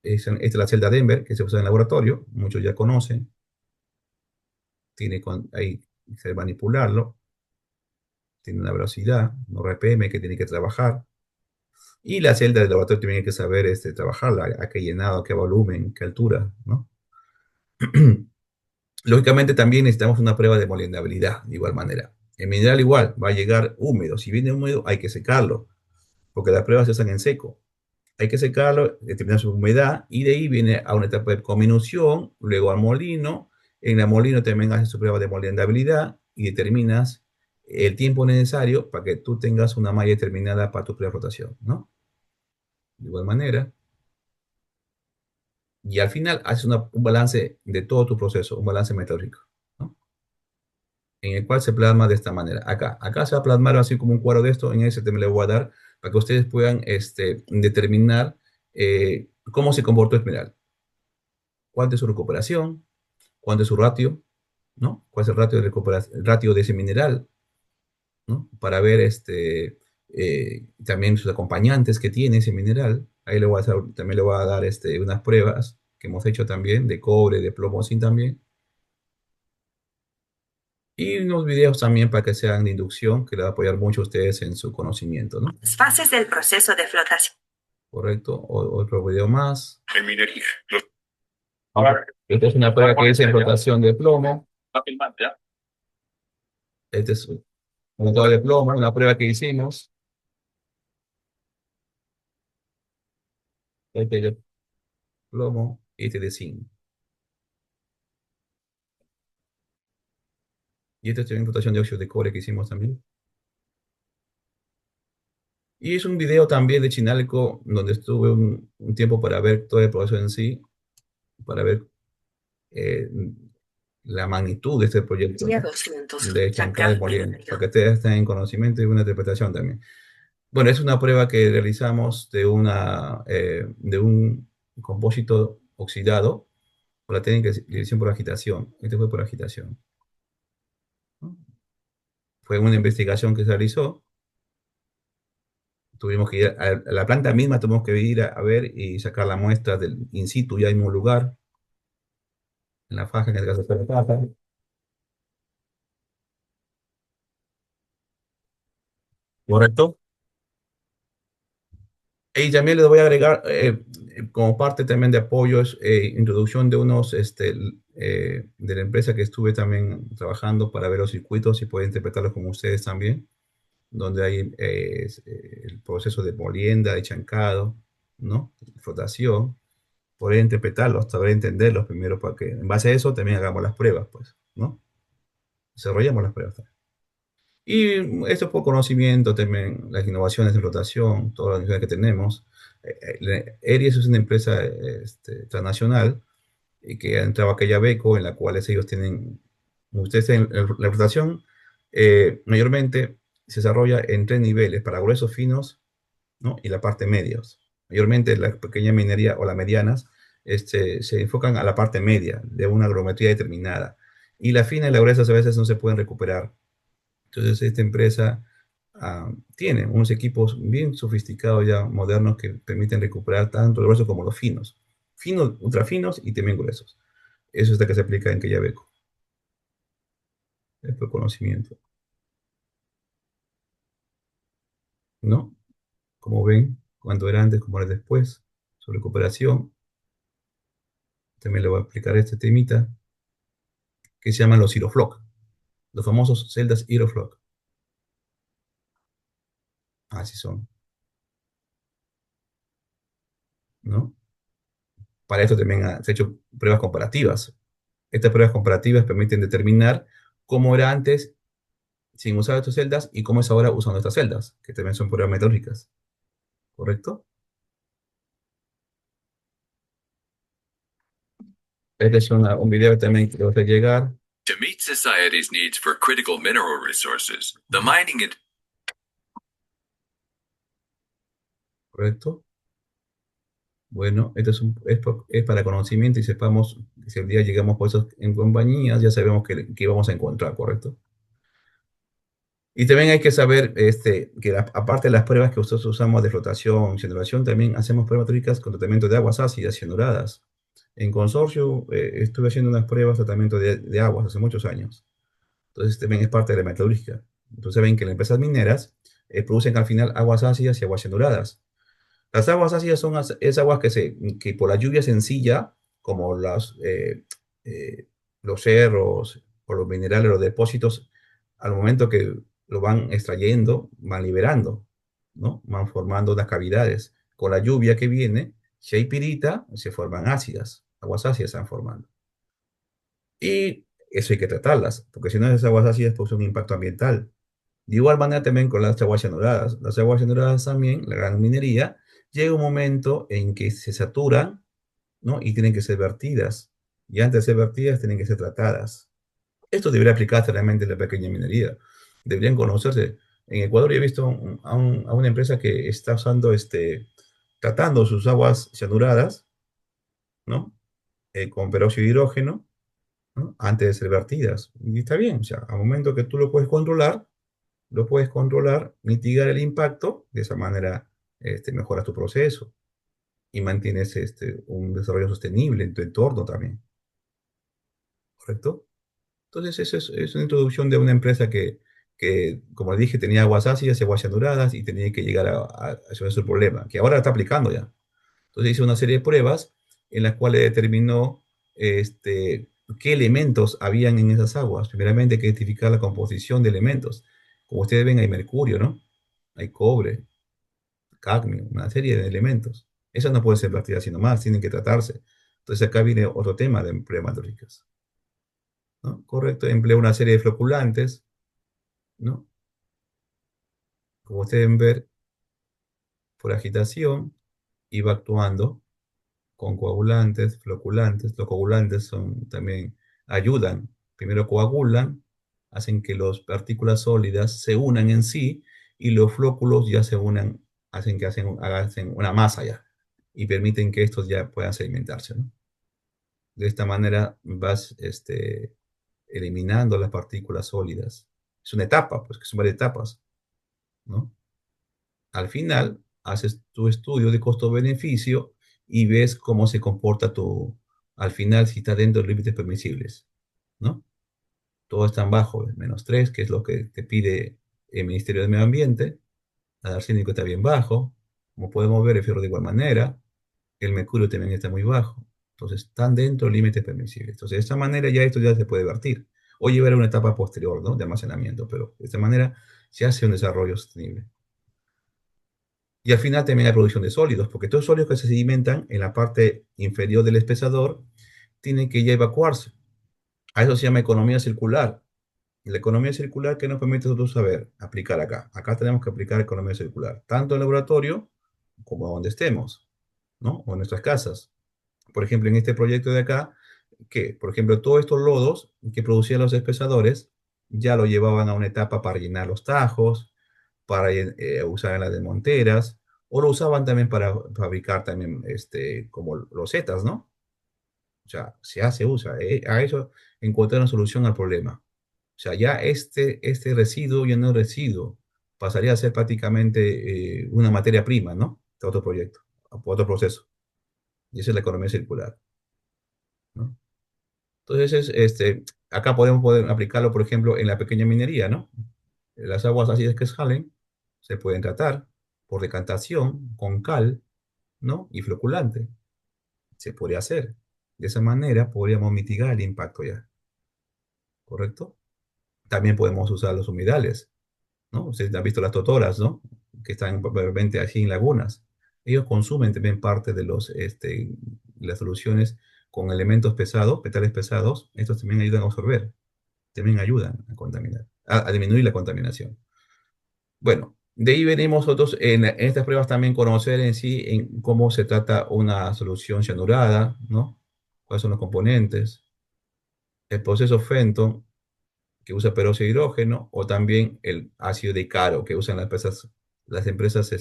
Esta es la celda Denver que se usa en el laboratorio, muchos ya conocen. Ahí se manipularlo, tiene una velocidad, un RPM que tiene que trabajar. Y la celda del laboratorio tiene que saber trabajarla, a qué llenado, a qué volumen, qué altura, ¿no? Lógicamente también necesitamos una prueba de moldeabilidad, de igual manera. El mineral igual va a llegar húmedo. Si viene húmedo, hay que secarlo, porque las pruebas se hacen en seco. Hay que secarlo, determinar su humedad, y de ahí viene a una etapa de comminución, luego al molino. En el molino también haces su prueba de moldeabilidad y determinas el tiempo necesario para que tú tengas una malla determinada para tu prueba de rotación, ¿no? De igual manera. Y al final haces un balance de todo tu proceso, un balance meteórico, ¿no? En el cual se plasma de esta manera. Acá se va a plasmar así como un cuadro de esto, en ese te me lo voy a dar para que ustedes puedan determinar cómo se comportó el mineral, cuánto es su recuperación, cuánto es su ratio, ¿no? ¿Cuál es el ratio de recuperación, el ratio de ese mineral, ¿no? Para ver también sus acompañantes que tiene ese mineral. Ahí también le voy a dar unas pruebas que hemos hecho también de cobre, de plomo, zinc también. Y unos videos también para que sean de inducción, que le va a apoyar mucho a ustedes en su conocimiento, ¿no? Fases del proceso de flotación. Correcto. Otro video más. En minería. Esta es una prueba que dice en flotación de plomo. Este es un motor de plomo, una prueba que hicimos. Este es de plomo y este de zinc. Y este es en flotación de óxido de cobre que hicimos también. Y es un video también de Chinalco, donde estuve un tiempo para ver todo el proceso en sí, para ver eh, la magnitud de este proyecto, Día ¿no? 200. De Chancay Moliendo, para que ustedes estén en conocimiento y una interpretación también. Bueno, es una prueba que realizamos de un compósito oxidado por la técnica de dirección por agitación. Este fue por agitación, ¿no? Fue una investigación que se realizó. Tuvimos que ir a la planta misma, tuvimos que ir a ver y sacar la muestra del in situ ya en un lugar, en la faja, en el caso de la faja. ¿Correcto? Y también les voy a agregar, como parte también de apoyos, introducción de de la empresa que estuve también trabajando para ver los circuitos y poder interpretarlos con ustedes también, donde hay el proceso de molienda, de chancado, ¿no? Flotación, poder interpretarlos, saber entenderlos primero para que en base a eso también hagamos las pruebas, pues, ¿no? Desarrollamos las pruebas también. Y esto por conocimiento también, las innovaciones en rotación, todas las innovaciones que tenemos. Eries es una empresa transnacional y que ha entrado a Quellaveco, en la cual ellos tienen, ustedes en la rotación, mayormente se desarrolla en tres niveles, para gruesos finos, ¿no? Y la parte medios. Mayormente la pequeña minería o las medianas se enfocan a la parte media de una agrometría determinada. Y la fina y la gruesa a veces no se pueden recuperar. Entonces, esta empresa tiene unos equipos bien sofisticados ya, modernos, que permiten recuperar tanto los gruesos como los finos. Finos, ultra finos y también gruesos. Eso es lo que se aplica en Quellaveco. Es por conocimiento. ¿no? Como ven, cuánto era antes, cómo era después, su recuperación. También le voy a explicar este temita que se llaman los Aeroflot, los famosos celdas Aeroflot. Así son, ¿no? Para esto también se han hecho pruebas comparativas. Estas pruebas comparativas permiten determinar cómo era antes sin usar estas celdas y cómo es ahora usando estas celdas, que también son pruebas metodológicas, ¿correcto? Este es un video también que les va a llegar, To meet society's needs for critical mineral resources, the mining industry ¿correcto? Bueno, esto es para conocimiento y sepamos que si el día llegamos por eso en compañías, ya sabemos que vamos a encontrar, ¿correcto? Y también hay que saber que aparte de las pruebas que nosotros usamos de flotación y generación, también hacemos pruebas teóricas con tratamiento de aguas ácidas y cianuradas. En consorcio estuve haciendo unas pruebas de tratamiento de aguas hace muchos años. Entonces también es parte de la metodología. Entonces ven que las empresas mineras producen al final aguas ácidas y aguas cianuradas. Las aguas ácidas son es aguas que por la lluvia sencilla, como eh, los cerros o los minerales, los depósitos, al momento que lo van extrayendo, van liberando, ¿no? Van formando unas cavidades. Con la lluvia que viene, si hay pirita, se forman ácidas, aguas ácidas se van formando. Y eso hay que tratarlas, porque si no esas aguas ácidas producen un impacto ambiental. De igual manera también con las aguas cianuradas. Las aguas cianuradas también, la gran minería, llega un momento en que se saturan, ¿no? Y tienen que ser vertidas. Y antes de ser vertidas, tienen que ser tratadas. Esto debería aplicarse realmente en la pequeña minería. Deberían conocerse. En Ecuador yo he visto a una empresa que está usando, tratando sus aguas cianuradas, ¿no? Con peróxido de hidrógeno, ¿no? Antes de ser vertidas. Y está bien, o sea, al momento que tú lo puedes controlar, mitigar el impacto, de esa manera mejoras tu proceso y mantienes un desarrollo sostenible en tu entorno también, ¿correcto? Entonces, eso es una introducción de una empresa que, como dije, tenía aguas ácidas y aguas saturadas y tenía que llegar a resolver su problema, que ahora está aplicando ya. Entonces hizo una serie de pruebas en las cuales determinó este, qué elementos habían en esas aguas. Primeramente hay que identificar la composición de elementos. Como ustedes ven, hay mercurio, ¿no? Hay cobre, cadmio, una serie de elementos. Esas no pueden ser vertidas así nomás, tienen que tratarse. Entonces acá viene otro tema de pruebas, ¿no? Correcto, emplea una serie de floculantes, ¿no? Como ustedes deben ver, por agitación, iba actuando con coagulantes, floculantes. Los coagulantes también ayudan, primero coagulan, hacen que las partículas sólidas se unan en sí y los flóculos ya se unan, hacen una masa ya y permiten que estos ya puedan sedimentarse, ¿no? De esta manera vas eliminando las partículas sólidas. Es una etapa, pues que son varias etapas, ¿no? Al final, haces tu estudio de costo-beneficio y ves cómo se comporta al final, si está dentro de los límites permisibles, ¿no? Todo está en bajo, -3, que es lo que te pide el Ministerio de Medio Ambiente. El arsénico está bien bajo, como podemos ver, el fierro de igual manera, el mercurio también está muy bajo. Entonces, están dentro de límites permisibles. Entonces, de esta manera ya esto ya se puede vertir. O llevar a una etapa posterior, ¿no? De almacenamiento, pero de esta manera se hace un desarrollo sostenible. Y al final también hay producción de sólidos, porque todos los sólidos que se sedimentan en la parte inferior del espesador tienen que ya evacuarse. A eso se llama economía circular. Y la economía circular que nos permite nosotros saber aplicar acá. Acá tenemos que aplicar economía circular, tanto en el laboratorio como donde estemos, ¿no? O en nuestras casas. Por ejemplo, en este proyecto de acá, que, por ejemplo, todos estos lodos que producían los espesadores ya lo llevaban a una etapa para llenar los tajos, para usar en las desmonteras, o lo usaban también para fabricar también como losetas, ¿no? O sea, se usa. A eso encontrar una solución al problema. O sea, ya este residuo ya no es residuo, pasaría a ser prácticamente una materia prima, ¿no? De otro proyecto, otro proceso. Y esa es la economía circular, ¿no? Entonces, acá podemos poder aplicarlo, por ejemplo, en la pequeña minería, ¿no? Las aguas ácidas que salen Se pueden tratar por decantación con cal, ¿no? Y floculante. Se podría hacer. De esa manera podríamos mitigar el impacto ya, ¿correcto? También podemos usar los humedales, ¿no? Ustedes han visto las totoras, ¿no? Que están probablemente allí en lagunas. Ellos consumen también parte de las soluciones con elementos pesados, petales pesados. Estos también ayudan a absorber, también ayudan a contaminar, a disminuir la contaminación. Bueno, de ahí venimos nosotros en estas pruebas también conocer en sí en cómo se trata una solución cianurada, ¿no? Cuáles son los componentes, el proceso Fenton, que usa peróxido de hidrógeno, o también el ácido de Caro, que usan las empresas,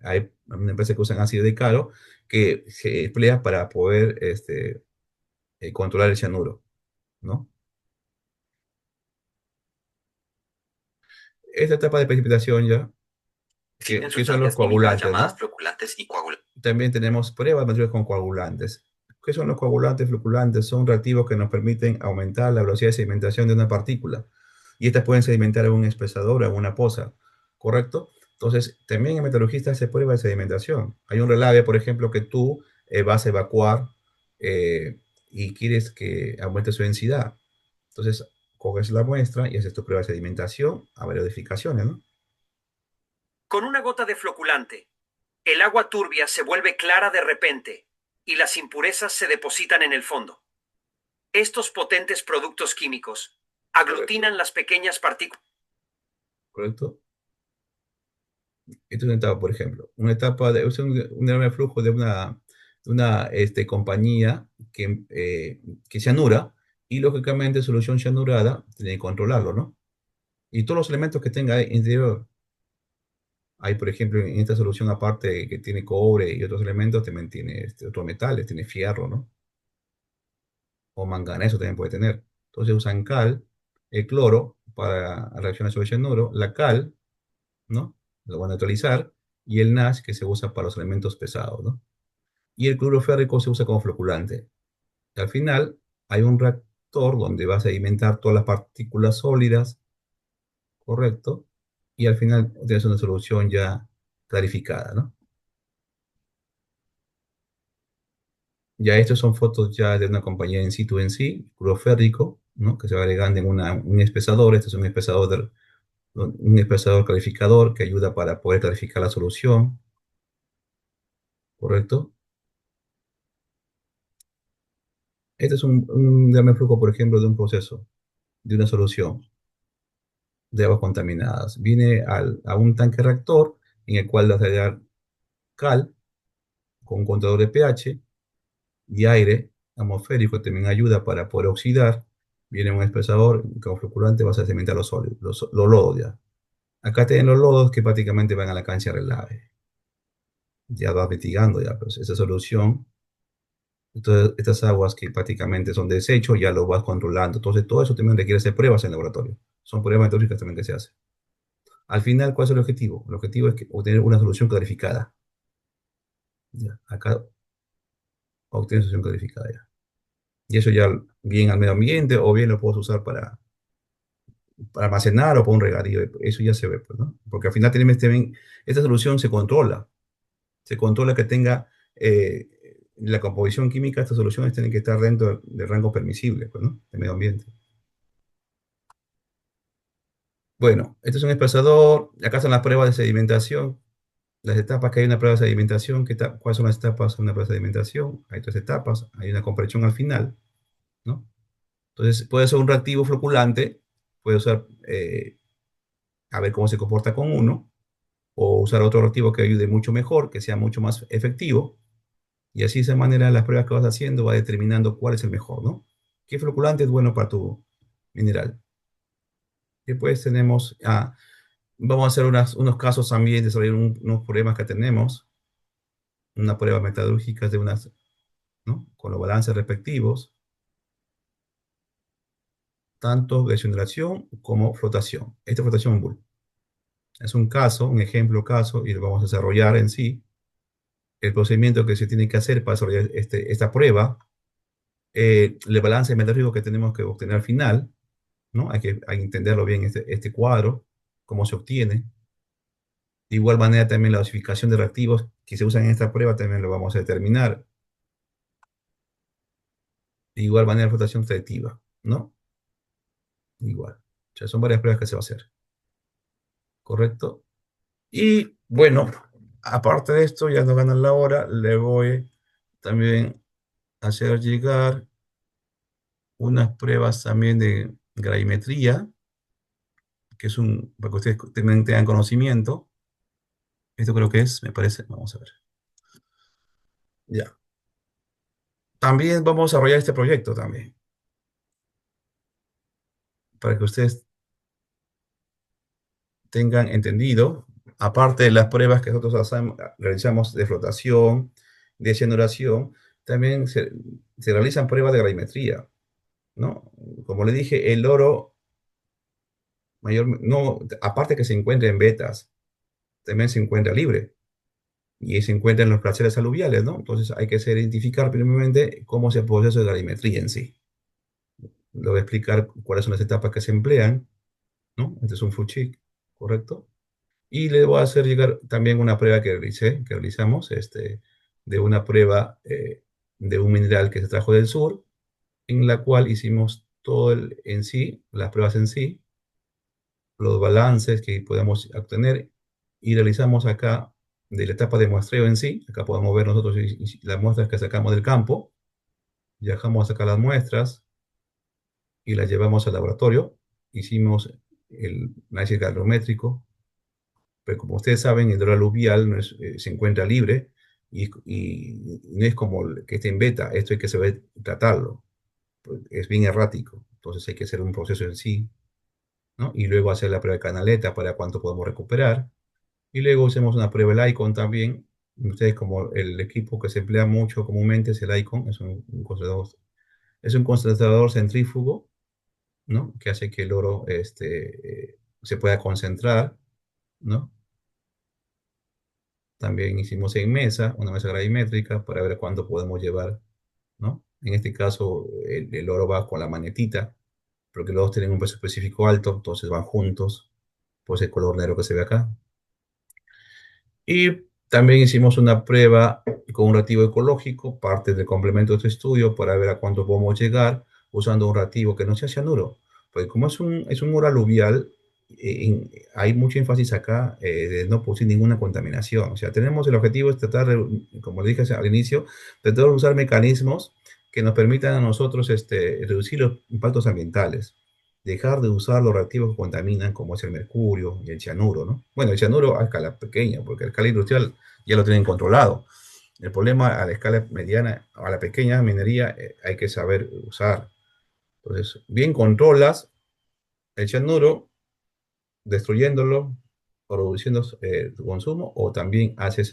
hay una empresa que usan ácido de Caro, que se emplea para poder controlar el cianuro, ¿no? Esta etapa de precipitación ya, que son los coagulantes, ¿no? floculantes y coagulantes. También tenemos pruebas de materiales con coagulantes. ¿Qué son los coagulantes floculantes? Son reactivos que nos permiten aumentar la velocidad de sedimentación de una partícula. Y estas pueden sedimentar en un espesador o en una poza, ¿correcto? Entonces, también en metalurgia se hace prueba de sedimentación. Hay un relave, por ejemplo, que tú vas a evacuar y quieres que aumente su densidad. Entonces, coges la muestra y haces tu prueba de sedimentación a varias edificaciones, ¿no? Con una gota de floculante, el agua turbia se vuelve clara de repente y las impurezas se depositan en el fondo. Estos potentes productos químicos aglutinan las pequeñas partículas. ¿Correcto? Esta es una etapa, por ejemplo, una etapa es un enorme flujo de una compañía que cianura y lógicamente solución cianurada tiene que controlarlo, ¿no? Y todos los elementos que tenga interior, hay por ejemplo en esta solución aparte que tiene cobre y otros elementos, también tiene otros metales, tiene fierro, ¿no? O manganeso también puede tener. Entonces usan cal, el cloro para reaccionar sobre el cianuro, la cal, ¿no? Lo van a neutralizar, y el NaCl que se usa para los elementos pesados, ¿no? Y el cloruro férrico se usa como floculante. Al final hay un reactor donde vas a sedimentar todas las partículas sólidas, ¿correcto? Y al final tienes una solución ya clarificada, ¿no? Ya estas son fotos ya de una compañía in situ en sí, cloruro férrico, ¿no? Que se va agregando en un espesador. Este es un espesador clarificador que ayuda para poder clarificar la solución, ¿correcto? Este es un diagrama de flujo, por ejemplo, de un proceso, de una solución de aguas contaminadas. Viene a un tanque reactor en el cual vas a agregar cal con un contador de pH y aire atmosférico, también ayuda para poder oxidar. Viene un espesador, como floculante vas a cementar los sólidos, los lodos ya. Acá tienen los lodos que prácticamente van a la cancha de relave. Ya va mitigando ya, pues esa solución. Entonces, estas aguas que prácticamente son desechos, ya lo vas controlando. Entonces, todo eso también requiere hacer pruebas en laboratorio. Son pruebas meteorológicas también que se hacen. Al final, ¿cuál es el objetivo? El objetivo es obtener una solución clarificada. Ya, acá obtienes solución clarificada ya. Y eso ya bien al medio ambiente o bien lo puedes usar para almacenar o para un regadío. Eso ya se ve, pues, ¿no? Porque al final esta solución se controla. Se controla que tenga la composición química de estas soluciones tienen que estar dentro del rango permisible, pues, ¿no? Del medio ambiente. Bueno, este es un espaciador. Acá están las pruebas de sedimentación. Las etapas que hay una prueba de sedimentación. ¿Cuáles son las etapas de una prueba de sedimentación? Hay tres etapas. Hay una compresión al final, ¿no? Entonces, puede ser un reactivo floculante. Puede usar, a ver cómo se comporta con uno. O usar otro reactivo que ayude mucho mejor, que sea mucho más efectivo. Y así de esa manera las pruebas que vas haciendo va determinando cuál es el mejor, ¿no? ¿Qué floculante es bueno para tu mineral? Después tenemos, vamos a hacer unos casos también, desarrollar unos problemas que tenemos, una prueba metalúrgica ¿no? Con los balances respectivos, tanto de generación como flotación. Esta flotación en Bull es un caso, un ejemplo caso, y lo vamos a desarrollar en sí. El procedimiento que se tiene que hacer para desarrollar esta prueba, el balance metalúrgico que tenemos que obtener al final, ¿no? Hay que entenderlo bien, este cuadro, cómo se obtiene. De igual manera, también la dosificación de reactivos que se usan en esta prueba también lo vamos a determinar. De igual manera, flotación selectiva, ¿no? Igual. O sea, son varias pruebas que se va a hacer, ¿correcto? Y bueno, aparte de esto, ya no ganan la hora, le voy también a hacer llegar unas pruebas también de gravimetría, que es para que ustedes tengan conocimiento. Esto creo que es, me parece, vamos a ver. Ya. También vamos a desarrollar este proyecto también, para que ustedes tengan entendido, aparte de las pruebas que nosotros realizamos de flotación, de cianuración, también se realizan pruebas de gravimetría, ¿no? Como le dije, el oro mayor, no, aparte que se encuentra en vetas, también se encuentra libre y se encuentra en los placeres aluviales, ¿no? Entonces hay que identificar primeramente cómo es el proceso de gravimetría en sí. Le voy a explicar cuáles son las etapas que se emplean, ¿no? Este es un FUCHIC, ¿correcto? Y le voy a hacer llegar también una prueba que realizamos, de una prueba de un mineral que se trajo del sur, en la cual hicimos todo en sí, las pruebas en sí, los balances que podemos obtener, y realizamos acá de la etapa de muestreo en sí. Acá podemos ver nosotros las muestras que sacamos del campo, viajamos a sacar las muestras y las llevamos al laboratorio, hicimos el análisis galvanométrico. Pero como ustedes saben, el oro aluvial no se encuentra libre y no es como que esté en beta. Esto hay que saber tratarlo. Pues es bien errático. Entonces hay que hacer un proceso en sí, ¿no? Y luego hacer la prueba de canaleta para cuánto podemos recuperar. Y luego hacemos una prueba del ICON también. Ustedes, como el equipo que se emplea mucho comúnmente es el ICON, es un concentrador centrífugo, ¿no? Que hace que el oro se pueda concentrar, ¿no? También hicimos en mesa, una mesa gravimétrica para ver cuánto podemos llevar, ¿no? En este caso, el oro va con la magnetita, porque los dos tienen un peso específico alto, entonces van juntos, pues el color negro que se ve acá. Y también hicimos una prueba con un reactivo ecológico, parte del complemento de este estudio, para ver a cuánto podemos llegar usando un reactivo que no sea cianuro. Pues como es un oro aluvial, hay mucho énfasis acá de no producir ninguna contaminación. O sea, tenemos el objetivo de tratar, como le dije al inicio, de tratar de usar mecanismos que nos permitan a nosotros reducir los impactos ambientales, dejar de usar los reactivos que contaminan, como es el mercurio y el cianuro, ¿no? Bueno, el cianuro a escala pequeña, porque a escala industrial ya lo tienen controlado. El problema a la escala mediana, a la pequeña minería, hay que saber usar. Entonces, bien controlas el cianuro, destruyéndolo o reduciendo tu consumo, o también haces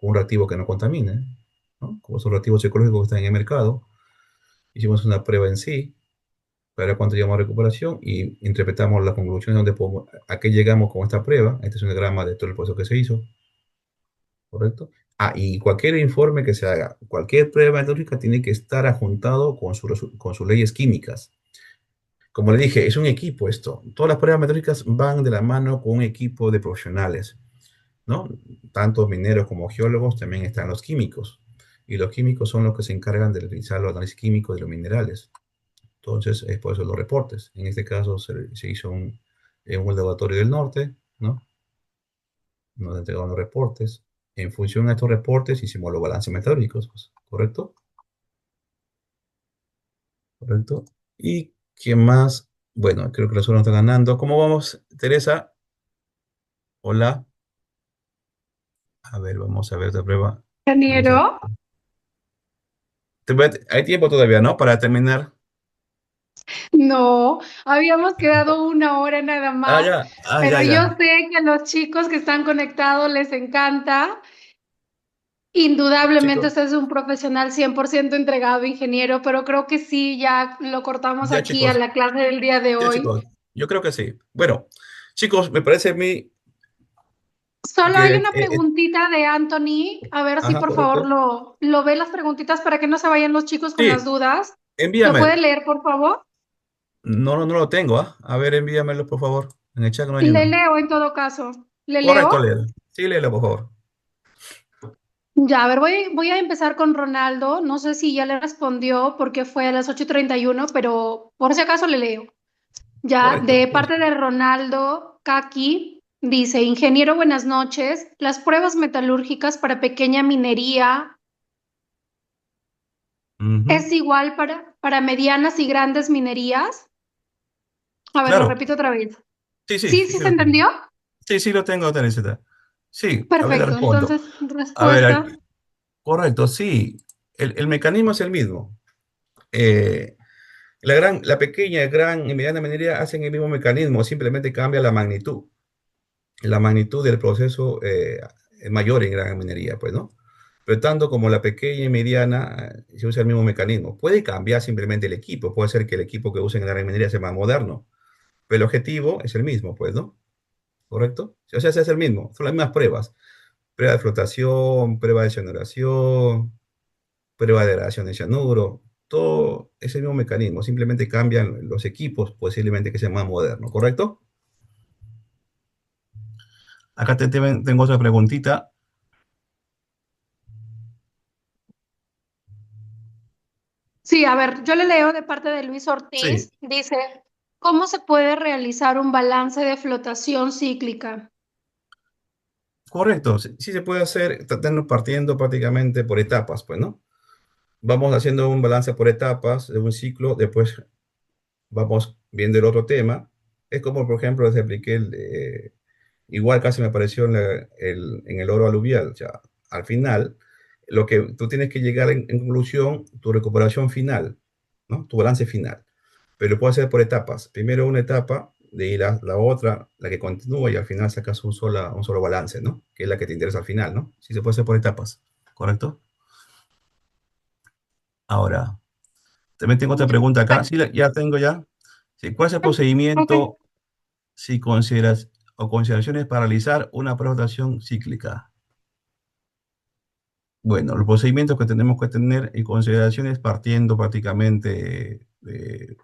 un reactivo que no contamine, ¿no? Como son reactivos ecológicos que están en el mercado. Hicimos una prueba en sí, para ver cuánto llevamos a recuperación, y interpretamos las conclusiones donde a qué llegamos con esta prueba. Este es un diagrama de todo el proceso que se hizo, ¿correcto? Ah, y cualquier informe que se haga, cualquier prueba metodológica tiene que estar adjuntado con sus leyes químicas. Como le dije, es un equipo esto. Todas las pruebas metodológicas van de la mano con un equipo de profesionales, ¿no? Tanto mineros como geólogos, también están los químicos. Y los químicos son los que se encargan de realizar los análisis químicos de los minerales. Entonces, es por eso los reportes. En este caso, se hizo en un laboratorio del norte, ¿no? Nos entregaron los reportes. En función a estos reportes, hicimos los balances metabólicos, pues, ¿correcto? ¿Correcto? ¿Y qué más? Bueno, creo que la zona está ganando. ¿Cómo vamos, Teresa? Hola. A ver, vamos a ver otra prueba. Ingeniero, Hay tiempo todavía, ¿no? Para terminar. no, habíamos quedado una hora nada Ah, más, ya. Ah, pero ya, yo ya. sé que a los chicos que están conectados les encanta. Indudablemente Chicos, usted es un profesional 100% entregado, ingeniero, pero creo que sí, ya lo cortamos ya, aquí a chicos. la clase del día de Ya, hoy. chicos. Yo creo que sí. Bueno, chicos, me parece a mí Solo hay que... una preguntita de Anthony, a ver si ajá, por favor correcto. lo ve las preguntitas para que no se vayan los chicos con las Sí, dudas. ¿Lo envíame. puede leer, por favor? No, no, no lo tengo, ¿ah? A ver, envíamelo, por favor. En el chat no hay Le uno. leo en todo caso. ¿Le Correcto, leo? léelo. Sí, léelo, por favor. Ya, a ver, voy a empezar con Ronaldo. No sé si ya le respondió porque fue a las 8:31, pero por si acaso le leo. Ya, Correcto. de parte de Ronaldo, Kaki dice, ingeniero, buenas noches. Las pruebas metalúrgicas para pequeña minería Ujú. es igual para medianas y grandes minerías. A ver, lo Claro. repito otra vez. Sí, sí, ¿Sí, sí, sí sí se lo tengo. entendió? Sí, sí lo tengo, Teresita. Sí, a ver, le Perfecto, respondo. entonces, A ver, respuesta. correcto, sí. El mecanismo es el mismo. La pequeña, gran y mediana minería hacen el mismo mecanismo, simplemente cambia la magnitud. La magnitud del proceso es mayor en gran minería, pues, ¿no? Pero tanto como la pequeña y mediana, se usa el mismo mecanismo. Puede cambiar simplemente el equipo, puede ser que el equipo que usen en la gran minería sea más moderno, pero el objetivo es el mismo, pues, ¿no? ¿Correcto? O sea, se hace el mismo, son las mismas pruebas. Prueba de flotación, prueba de cianuración, prueba de radiación de cianuro, todo es el mismo mecanismo, simplemente cambian los equipos, posiblemente que sean más modernos, ¿correcto? Acá tengo otra preguntita. Sí, a ver, yo le leo de parte de Luis Sí, Ortiz. Dice, ¿cómo se puede realizar un balance de flotación cíclica? correcto, sí, sí se puede hacer, tratando partiendo prácticamente por etapas, pues, ¿no? Vamos haciendo un balance por etapas de un ciclo, después vamos viendo el otro tema. Es como, por ejemplo, les expliqué, igual casi me apareció en el oro aluvial. O sea, al final, lo que tú tienes que llegar en conclusión, tu recuperación final, ¿no? Tu balance final. Pero lo puedes hacer por etapas. Primero una etapa, de ahí la otra, la que continúa y al final sacas un solo balance, ¿no? Que es la que te interesa al final, ¿no? Sí se puede hacer por etapas, ¿correcto? Ahora, también tengo otra pregunta acá. Sí, ya tengo ya. Sí, ¿cuál es el Ok. procedimiento si consideras o consideraciones para realizar una prueba de rotación cíclica? Bueno, los procedimientos que tenemos que tener en consideraciones partiendo prácticamente de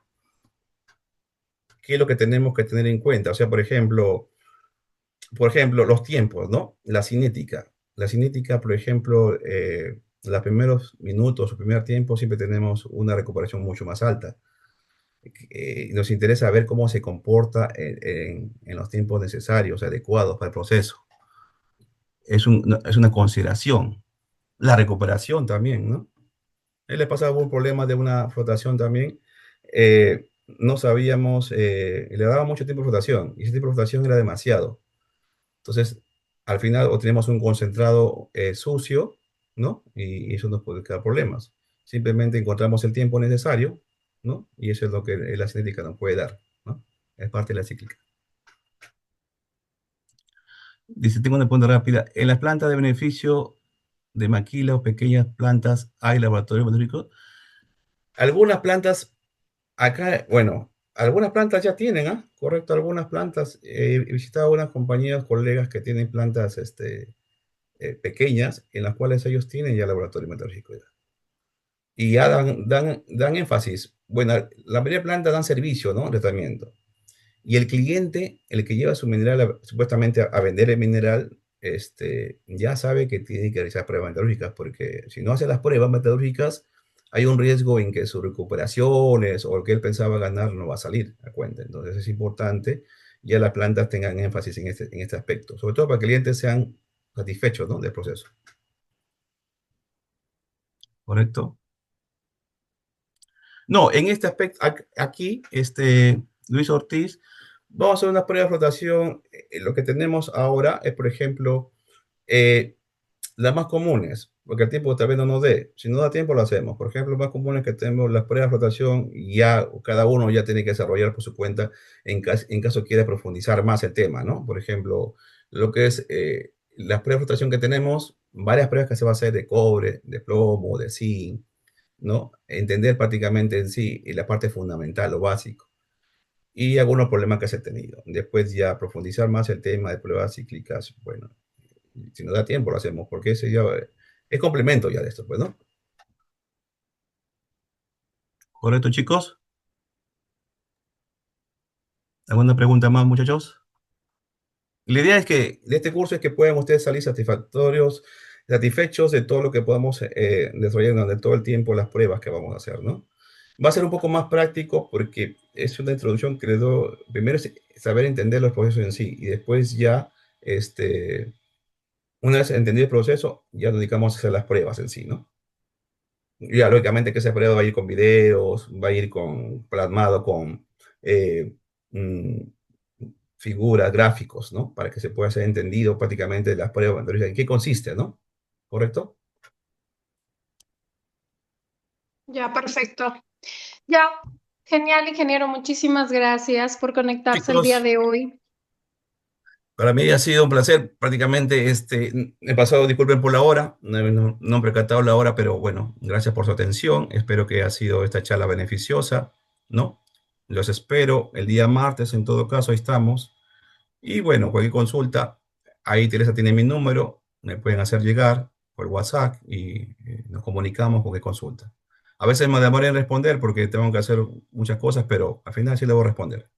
qué es lo que tenemos que tener en cuenta. O sea, por ejemplo, los tiempos, ¿no? La cinética. La cinética, por ejemplo, los primeros minutos o primer tiempo siempre tenemos una recuperación mucho más alta. Nos interesa ver cómo se comporta en los tiempos necesarios, adecuados para el proceso. Es una consideración. La recuperación también, ¿no? Él le pasaba un problema de una flotación también. No sabíamos, le daba mucho tiempo de flotación y ese tiempo de flotación era demasiado. Entonces, al final obtenemos un concentrado sucio, ¿no? Y eso nos puede crear problemas. Simplemente encontramos el tiempo necesario, ¿no? Y eso es lo que la cinética nos puede dar, ¿no? Es parte de la cíclica. Dice, tengo una pregunta rápida. En las plantas de beneficio de maquila o pequeñas plantas, ¿hay laboratorios biológicos? Algunas plantas, acá, bueno, algunas plantas ya tienen, ¿ah? Correcto, algunas plantas. He visitado algunas compañías, colegas que tienen plantas pequeñas en las cuales ellos tienen ya laboratorio metalúrgico. Y ya dan énfasis. Bueno, la mayoría de plantas dan servicio, ¿no? De tratamiento. Y el cliente, el que lleva su mineral supuestamente a vender el mineral, ya sabe que tiene que realizar pruebas metalúrgicas, porque si no hace las pruebas metalúrgicas, hay un riesgo en que sus recuperaciones o lo que él pensaba ganar no va a salir a cuenta. Entonces es importante ya las plantas tengan énfasis en este aspecto, sobre todo para que clientes sean satisfechos, ¿no? Del proceso. ¿Correcto? No, en este aspecto, aquí, Luis Ortiz, vamos a hacer una prueba de flotación. Lo que tenemos ahora es, por ejemplo, eh, las más comunes, porque el tiempo tal vez no nos dé. Si no da tiempo, lo hacemos. Por ejemplo, las más comunes que tenemos las pruebas de flotación, y ya cada uno ya tiene que desarrollar por su cuenta en caso quiera profundizar más el tema, ¿no? Por ejemplo, lo que es las pruebas de flotación que tenemos, varias pruebas que se va a hacer de cobre, de plomo, de zinc, ¿no? Entender prácticamente en sí la parte fundamental, lo básico, y algunos problemas que se ha tenido. Después ya profundizar más el tema de pruebas cíclicas, bueno, si nos da tiempo lo hacemos, porque ese ya es complemento ya de esto, pues, ¿no? ¿Correcto, chicos? ¿Alguna pregunta más, muchachos? La idea es que de este curso es que puedan ustedes salir satisfechos de todo lo que podamos desarrollar durante todo el tiempo, las pruebas que vamos a hacer, ¿no? Va a ser un poco más práctico porque es una introducción que les doy, primero es saber entender los procesos en sí y después ya, una vez entendido el proceso, ya nos dedicamos a hacer las pruebas en sí, ¿no? Ya, lógicamente que ese prueba va a ir con videos, va a ir con plasmado con eh, mm, figuras, gráficos, ¿no? Para que se pueda ser entendido prácticamente las pruebas, en qué consiste, ¿no? ¿Correcto? Ya, perfecto. Ya, genial, ingeniero. Muchísimas gracias por conectarse el día Chicos, de hoy. para mí ha sido un placer, prácticamente he pasado, disculpen por la hora, no he percatado la hora, pero bueno, gracias por su atención, espero que ha sido esta charla beneficiosa, ¿no? Los espero el día martes, en todo caso, ahí estamos. Y bueno, cualquier consulta, ahí Teresa tiene mi número, me pueden hacer llegar por WhatsApp y nos comunicamos con qué consulta. A veces me demoré en responder porque tengo que hacer muchas cosas, pero al final sí le voy a responder.